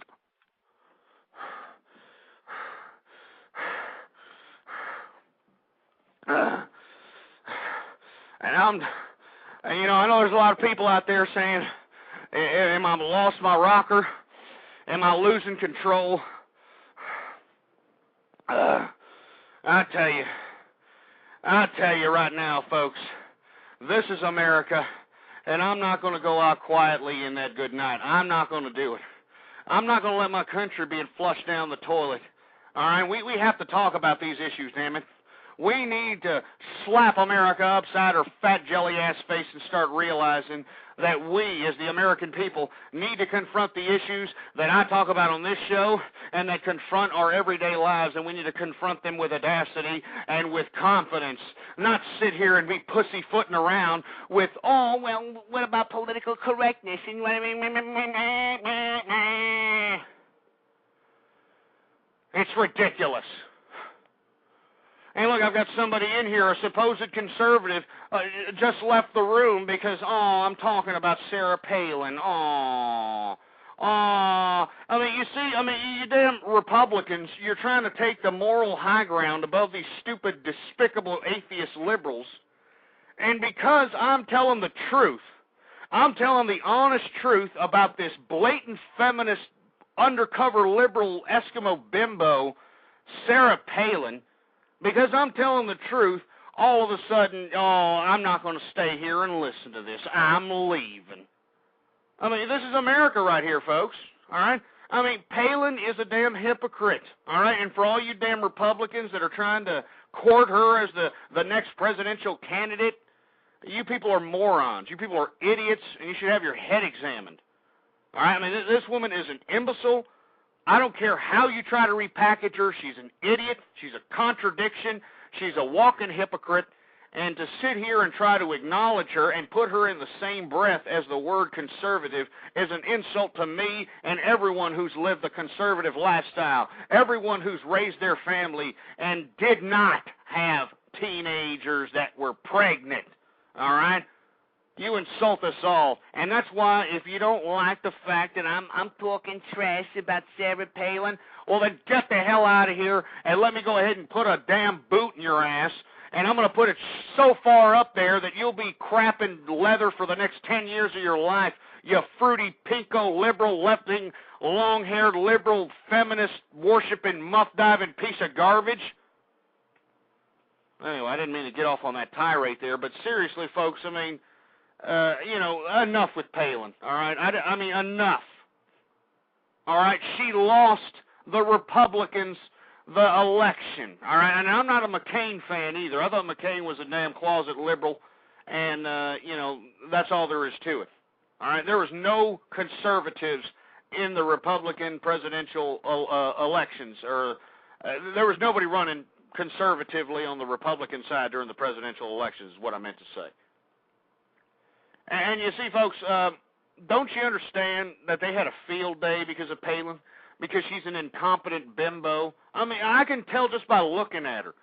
I know there's a lot of people out there saying, am I lost my rocker? Am I losing control? I tell you right now, folks, this is America, and I'm not going to go out quietly in that good night. I'm not going to do it. I'm not going to let my country be flushed down the toilet. All right, we have to talk about these issues, damn it. We need to slap America upside her fat jelly-ass face and start realizing that we, as the American people, need to confront the issues that I talk about on this show and that confront our everyday lives, and we need to confront them with audacity and with confidence, not sit here and be pussyfooting around with, oh, well, what about political correctness? It's ridiculous. Hey, look, I've got somebody in here, a supposed conservative, just left the room because, I'm talking about Sarah Palin. You damn Republicans, you're trying to take the moral high ground above these stupid, despicable atheist liberals. And because I'm telling the truth, I'm telling the honest truth about this blatant feminist, undercover liberal Eskimo bimbo, Sarah Palin, because I'm telling the truth, all of a sudden, I'm not going to stay here and listen to this. I'm leaving. This is America right here, folks, all right? Palin is a damn hypocrite, all right? And for all you damn Republicans that are trying to court her as the next presidential candidate, you people are morons. You people are idiots, and you should have your head examined, all right? This woman is an imbecile. I don't care how you try to repackage her. She's an idiot. She's a contradiction. She's a walking hypocrite. And to sit here and try to acknowledge her and put her in the same breath as the word conservative is an insult to me and everyone who's lived the conservative lifestyle, everyone who's raised their family and did not have teenagers that were pregnant, all right? You insult us all, and that's why if you don't like the fact that I'm talking trash about Sarah Palin, well then get the hell out of here and let me go ahead and put a damn boot in your ass, and I'm going to put it so far up there that you'll be crapping leather for the next 10 years of your life, you fruity, pinko, liberal, lefting, long-haired, liberal, feminist, worshiping, muff-diving piece of garbage. Anyway, I didn't mean to get off on that tirade there, but seriously, folks, enough with Palin, all right? Enough. All right? She lost the Republicans the election, all right? And I'm not a McCain fan either. I thought McCain was a damn closet liberal, and, that's all there is to it. All right? There was no conservatives in the Republican presidential elections, or there was nobody running conservatively on the Republican side during the presidential elections is what I meant to say. And you see, folks, don't you understand that they had a field day because of Palin? because she's an incompetent bimbo. I mean, I can tell just by looking at her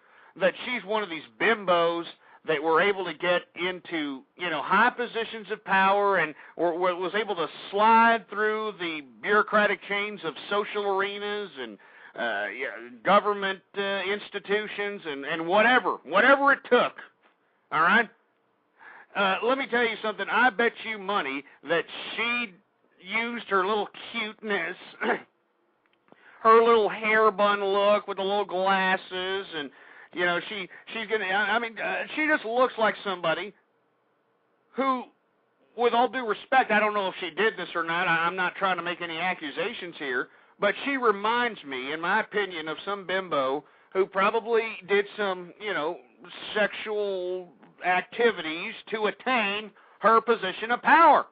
that she's one of these bimbos that were able to get into, high positions of power and was able to slide through the bureaucratic chains of social arenas and government institutions and whatever it took. All right? Let me tell you something. I bet you money that she used her little cuteness, her little hair bun look with the little glasses, and she's gonna. I mean, she just looks like somebody who, with all due respect, I don't know if she did this or not. I'm not trying to make any accusations here, but she reminds me, in my opinion, of some bimbo who probably did some, sexual activities to attain her position of power.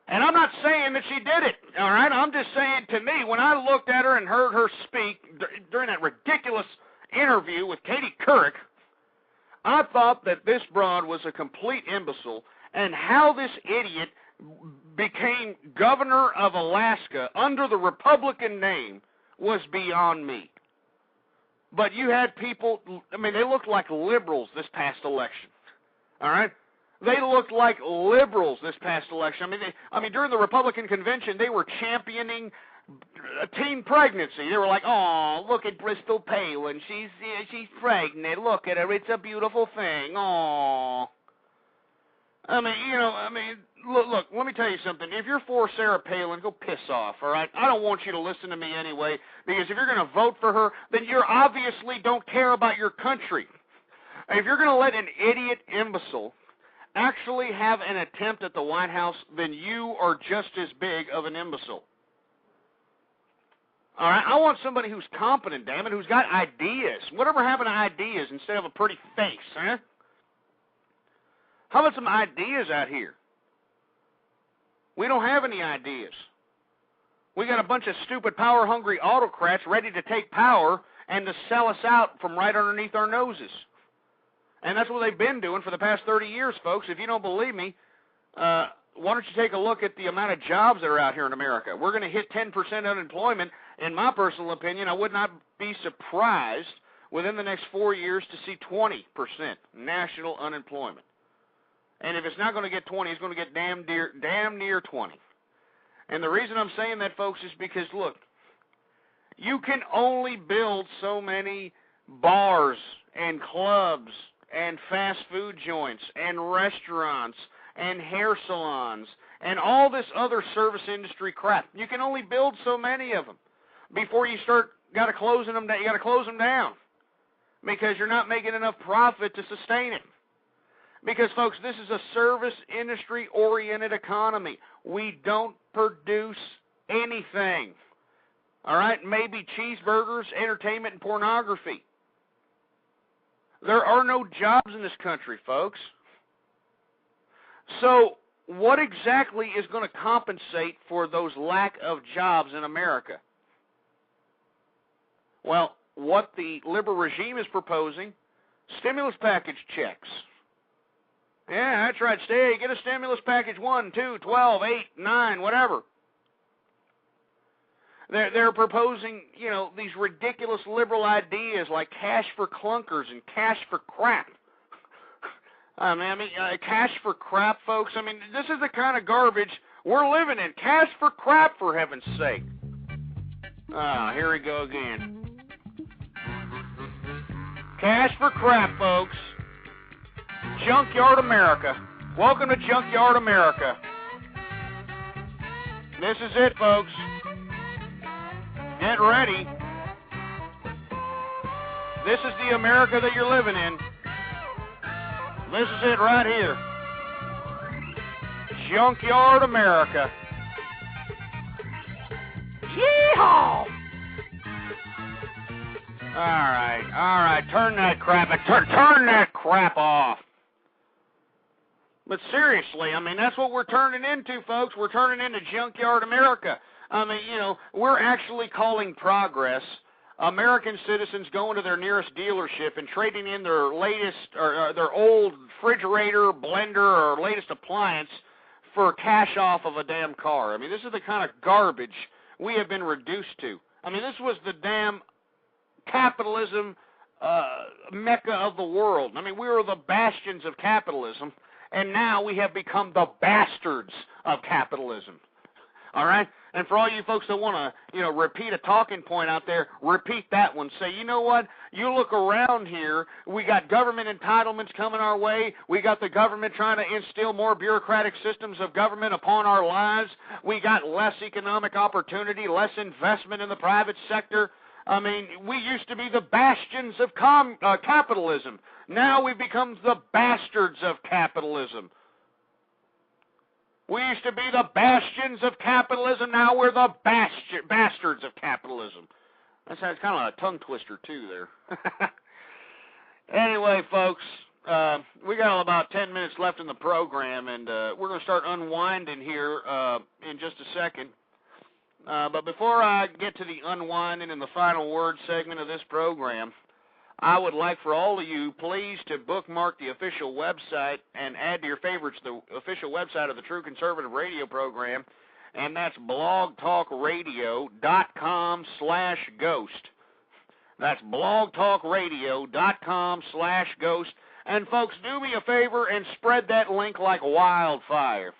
And I'm not saying that she did it, all right? I'm just saying, to me, when I looked at her and heard her speak during that ridiculous interview with Katie Couric, I thought that this broad was a complete imbecile, and how this idiot became governor of Alaska under the Republican name was beyond me. But you had people, I mean, they looked like liberals this past election, all right? They looked like liberals this past election. I mean, during the Republican convention, they were championing teen pregnancy. They were like, "Oh, look at Bristol Palin. She's pregnant. Look at her. It's a beautiful thing. Oh." Look, let me tell you something. If you're for Sarah Palin, go piss off, all right? I don't want you to listen to me anyway, because if you're going to vote for her, then you obviously don't care about your country. If you're going to let an idiot imbecile actually have an attempt at the White House, then you are just as big of an imbecile. All right? I want somebody who's competent, damn it, who's got ideas. Whatever happened to ideas instead of a pretty face, huh? How about some ideas out here? We don't have any ideas. We got a bunch of stupid, power-hungry autocrats ready to take power and to sell us out from right underneath our noses. And that's what they've been doing for the past 30 years, folks. If you don't believe me, why don't you take a look at the amount of jobs that are out here in America? We're going to hit 10% unemployment. In my personal opinion, I would not be surprised within the next 4 years to see 20% national unemployment. And if it's not going to get 20, it's going to get damn near 20. And the reason I'm saying that, folks, is because, look, you can only build so many bars and clubs and fast food joints and restaurants and hair salons and all this other service industry crap. You can only build so many of them before you got to close them down. You got to close them down because you're not making enough profit to sustain it. Because, folks, this is a service industry-oriented economy. We don't produce anything. All right? Maybe cheeseburgers, entertainment, and pornography. There are no jobs in this country, folks. So what exactly is going to compensate for those lack of jobs in America? Well, what the liberal regime is proposing, stimulus package checks. Yeah, that's right. Get a stimulus package 1, 2, 12, 8, 9, whatever. They're proposing, these ridiculous liberal ideas like cash for clunkers and cash for crap. Cash for crap, folks. This is the kind of garbage we're living in. Cash for crap, for heaven's sake. Here we go again. Cash for crap, folks. Junkyard America. Welcome to Junkyard America. This is it, folks. Get ready. This is the America that you're living in. This is it right here. Junkyard America. Yeehaw! All right. Turn that crap off. But seriously, that's what we're turning into, folks. We're turning into Junkyard America. We're actually calling progress American citizens going to their nearest dealership and trading in their latest or their old refrigerator, blender, or latest appliance for cash off of a damn car. This is the kind of garbage we have been reduced to. I mean, this was the damn capitalism mecca of the world. I mean, we were the bastions of capitalism, and now we have become the bastards of capitalism. All right? And for all you folks that want to, repeat a talking point out there, repeat that one. Say, you know what? You look around here, we got government entitlements coming our way. We got the government trying to instill more bureaucratic systems of government upon our lives. We got less economic opportunity, less investment in the private sector. I mean, we used to be the bastions of capitalism. Now we've become the bastards of capitalism. We used to be the bastions of capitalism. Now we're the bastards of capitalism. That sounds kind of a tongue twister, too, there. Anyway, folks, we got about 10 minutes left in the program, and we're going to start unwinding here in just a second. But before I get to the unwinding and the final word segment of this program, I would like for all of you, please, to bookmark the official website and add to your favorites the official website of the True Conservative Radio program, and that's blogtalkradio.com/ghost. That's blogtalkradio.com/ghost. And, folks, do me a favor and spread that link like wildfire.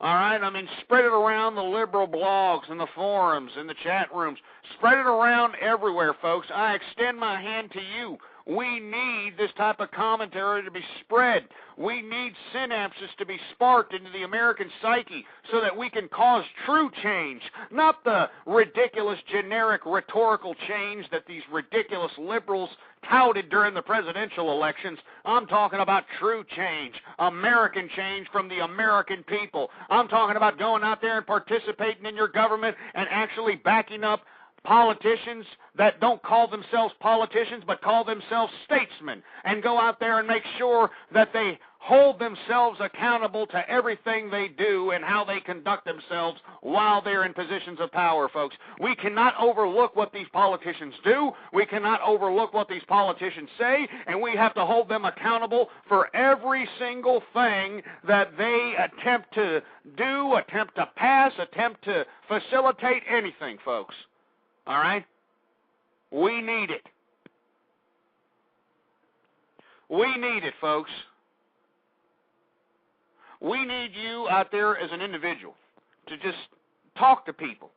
All right? I mean, spread it around the liberal blogs and the forums and the chat rooms. Spread it around everywhere, folks. I extend my hand to you. We need this type of commentary to be spread. We need synapses to be sparked into the American psyche so that we can cause true change, not the ridiculous, generic, rhetorical change that these ridiculous liberals touted during the presidential elections. I'm talking about true change, American change from the American people. I'm talking about going out there and participating in your government and actually backing up politicians that don't call themselves politicians but call themselves statesmen, and go out there and make sure that they hold themselves accountable to everything they do and how they conduct themselves while they're in positions of power, folks. We cannot overlook what these politicians do. We cannot overlook what these politicians say, and we have to hold them accountable for every single thing that they attempt to do, attempt to pass, attempt to facilitate, anything, folks. All right? We need it. We need it, folks. We need you out there as an individual to just talk to people.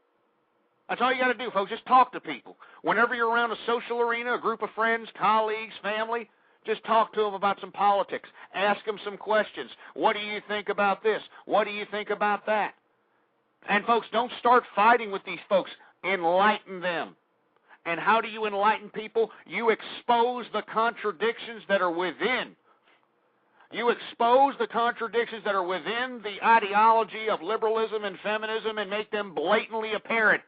That's all you got to do, folks. Just talk to people. Whenever you're around a social arena, a group of friends, colleagues, family, just talk to them about some politics. Ask them some questions. What do you think about this? What do you think about that? And, folks, don't start fighting with these folks. Enlighten them. And how do you enlighten people? You expose the contradictions that are within. You expose the contradictions that are within the ideology of liberalism and feminism and make them blatantly apparent.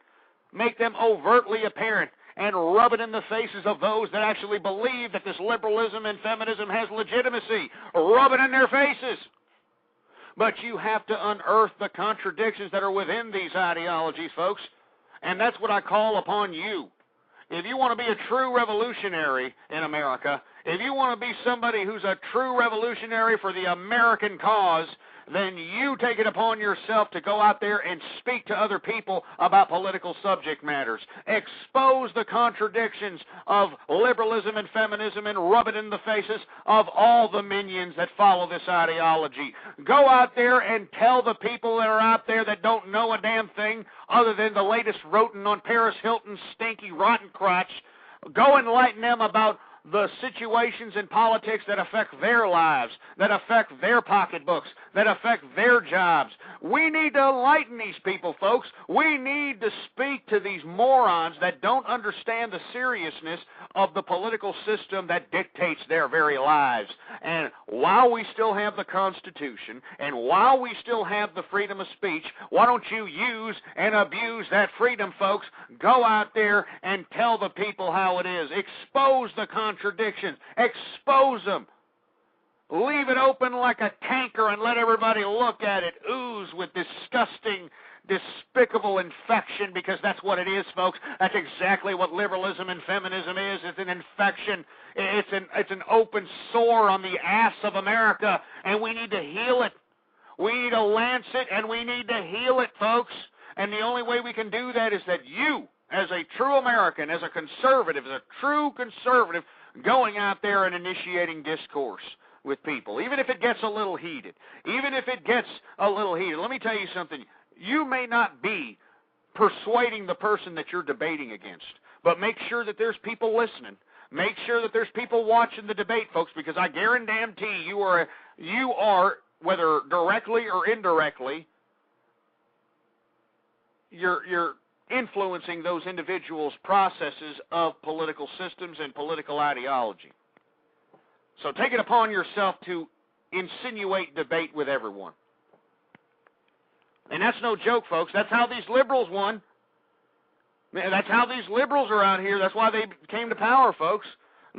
Make them overtly apparent and rub it in the faces of those that actually believe that this liberalism and feminism has legitimacy. Rub it in their faces. But you have to unearth the contradictions that are within these ideologies, folks. And that's what I call upon you. If you want to be a true revolutionary in America, if you want to be somebody who's a true revolutionary for the American cause, then you take it upon yourself to go out there and speak to other people about political subject matters. Expose the contradictions of liberalism and feminism and rub it in the faces of all the minions that follow this ideology. Go out there and tell the people that are out there that don't know a damn thing other than the latest rodent on Paris Hilton's stinky rotten crotch. Go enlighten them about the situations in politics that affect their lives, that affect their pocketbooks, that affect their jobs. We need to enlighten these people, folks. We need to speak to these morons that don't understand the seriousness of the political system that dictates their very lives. And while we still have the Constitution, and while we still have the freedom of speech, why don't you use and abuse that freedom, folks? Go out there and tell the people how it is. Expose the contradictions. Expose them. Leave it open like a tanker and let everybody look at it ooze with disgusting, despicable infection, because that's what it is, folks. That's exactly what liberalism and feminism is. It's an infection. It's an open sore on the ass of America, and we need to heal it. We need to lance it, and we need to heal it, folks. And the only way we can do that is that you, as a true American, as a conservative, as a true conservative, going out there and initiating discourse with people, even if it gets a little heated. Even if it gets a little heated. Let me tell you something. You may not be persuading the person that you're debating against, but make sure that there's people listening. Make sure that there's people watching the debate, folks, because I guarantee you are, whether directly or indirectly, you're influencing those individuals' processes of political systems and political ideology. So take it upon yourself to insinuate debate with everyone. And that's no joke, folks. That's how these liberals won. That's how these liberals are out here. That's why they came to power, folks.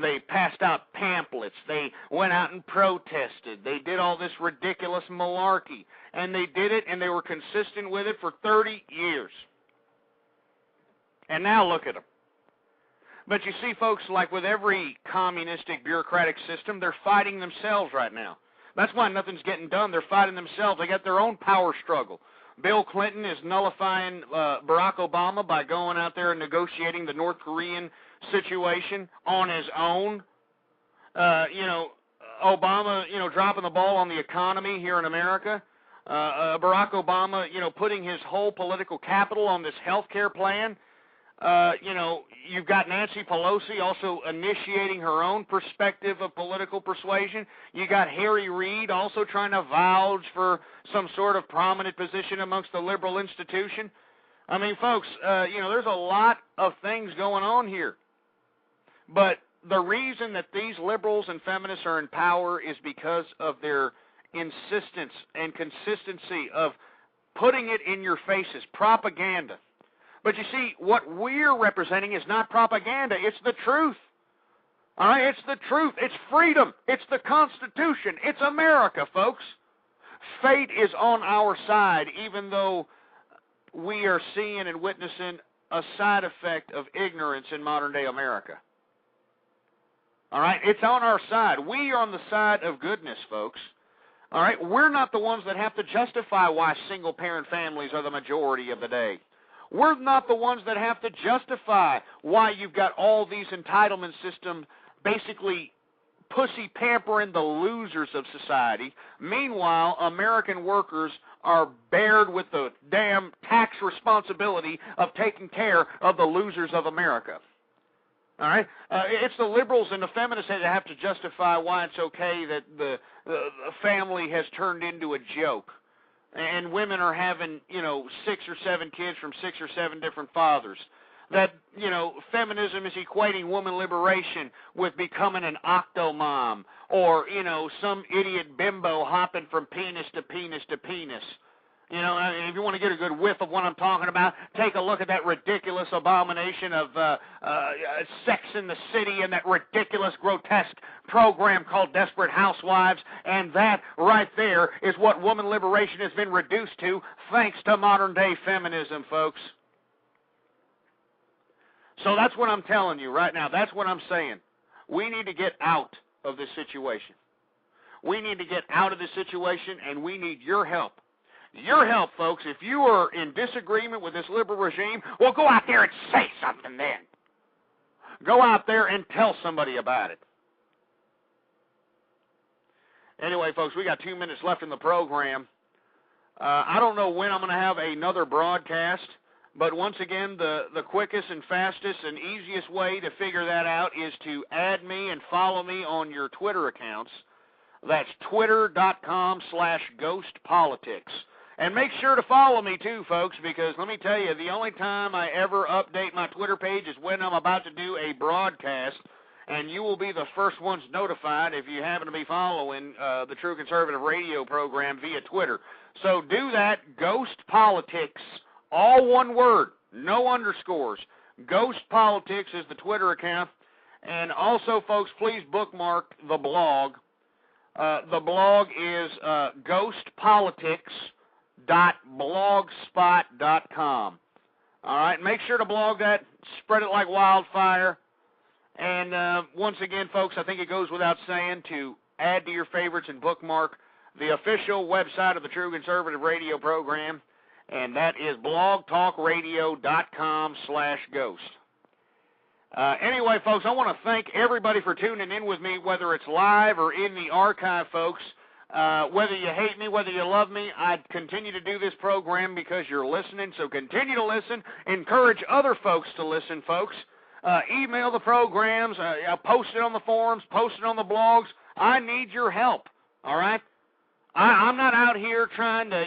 They passed out pamphlets. They went out and protested. They did all this ridiculous malarkey. And they did it, and they were consistent with it for 30 years. And now look at them. But you see, folks, like with every communistic bureaucratic system, they're fighting themselves right now. That's why nothing's getting done. They're fighting themselves. They got their own power struggle. Bill Clinton is nullifying Barack Obama by going out there and negotiating the North Korean situation on his own. Obama, dropping the ball on the economy here in America. Barack Obama, putting his whole political capital on this health care plan. You've got Nancy Pelosi also initiating her own perspective of political persuasion. You got Harry Reid also trying to vouch for some sort of prominent position amongst the liberal institution. I mean, folks, there's a lot of things going on here. But the reason that these liberals and feminists are in power is because of their insistence and consistency of putting it in your faces, propaganda. But you see, what we're representing is not propaganda. It's the truth. All right? It's the truth. It's freedom. It's the Constitution. It's America, folks. Fate is on our side, even though we are seeing and witnessing a side effect of ignorance in modern-day America. All right? It's on our side. We are on the side of goodness, folks. All right? We're not the ones that have to justify why single-parent families are the majority of the day. We're not the ones that have to justify why you've got all these entitlement systems basically pussy pampering the losers of society. Meanwhile, American workers are bared with the damn tax responsibility of taking care of the losers of America. All right? It's the liberals and the feminists that have to justify why it's okay that the family has turned into a joke. And women are having, 6 or 7 kids from 6 or 7 different fathers. That, feminism is equating woman liberation with becoming an octomom. Or, some idiot bimbo hopping from penis to penis to penis. If you want to get a good whiff of what I'm talking about, take a look at that ridiculous abomination of Sex in the City and that ridiculous, grotesque program called Desperate Housewives. And that right there is what woman liberation has been reduced to, thanks to modern-day feminism, folks. So that's what I'm telling you right now. That's what I'm saying. We need to get out of this situation. We need to get out of this situation, and we need your help. Your help, folks. If you are in disagreement with this liberal regime, well, go out there and say something then. Go out there and tell somebody about it. Anyway, folks, we got 2 minutes left in the program. I don't know when I'm going to have another broadcast, but once again, the quickest and fastest and easiest way to figure that out is to add me and follow me on your Twitter accounts. That's twitter.com/ghostpolitics. And make sure to follow me, too, folks, because let me tell you, the only time I ever update my Twitter page is when I'm about to do a broadcast, and you will be the first ones notified if you happen to be following the True Conservative Radio program via Twitter. So do that, Ghost Politics, all one word, no underscores. Ghost Politics is the Twitter account. And also, folks, please bookmark the blog. The blog is ghostpolitics.blogspot.com. All right, make sure to blog that, spread it like wildfire. And once again, folks, I think it goes without saying to add to your favorites and bookmark the official website of the True Conservative Radio program. and that is blogtalkradio.com/ghost. Anyway, folks, I want to thank everybody for tuning in with me, whether it's live or in the archive, folks. Whether you hate me, whether you love me, I continue to do this program because you're listening, so continue to listen. Encourage other folks to listen, folks. Email the programs, post it on the forums, post it on the blogs. I need your help, all right? I'm not out here trying to,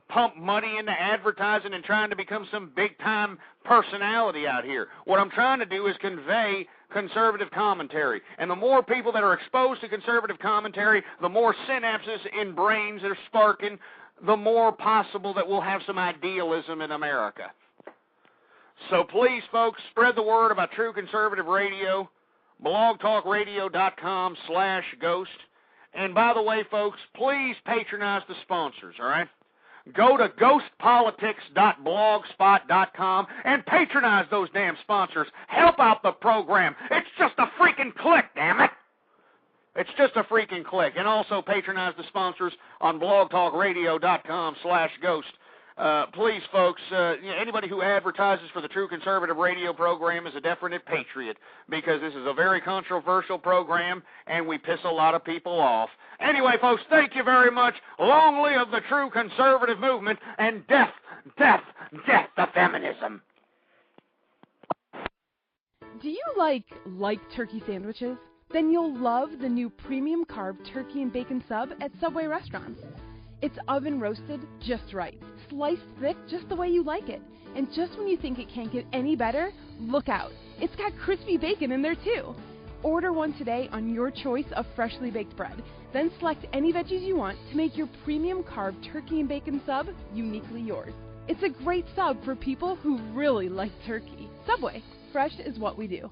pump money into advertising and trying to become some big-time personality out here. What I'm trying to do is convey conservative commentary. And the more people that are exposed to conservative commentary, the more synapses in brains that are sparking, the more possible that we'll have some idealism in America. So please, folks, spread the word about True Conservative Radio, blogtalkradio.com/ghost. And by the way, folks, please patronize the sponsors, all right? Go to ghostpolitics.blogspot.com and patronize those damn sponsors. Help out the program. It's just a freaking click, damn it. It's just a freaking click. And also patronize the sponsors on blogtalkradio.com/ghost. Please, folks, anybody who advertises for the True Conservative Radio program is a definite patriot, because this is a very controversial program, and we piss a lot of people off. Anyway, folks, thank you very much. Long live the True Conservative movement, and death, death, death to feminism. Do you like turkey sandwiches? Then you'll love the new premium carb turkey and bacon sub at Subway restaurants. It's oven roasted just right, sliced thick just the way you like it. And just when you think it can't get any better, look out. It's got crispy bacon in there too. Order one today on your choice of freshly baked bread. Then select any veggies you want to make your premium carb turkey and bacon sub uniquely yours. It's a great sub for people who really like turkey. Subway, fresh is what we do.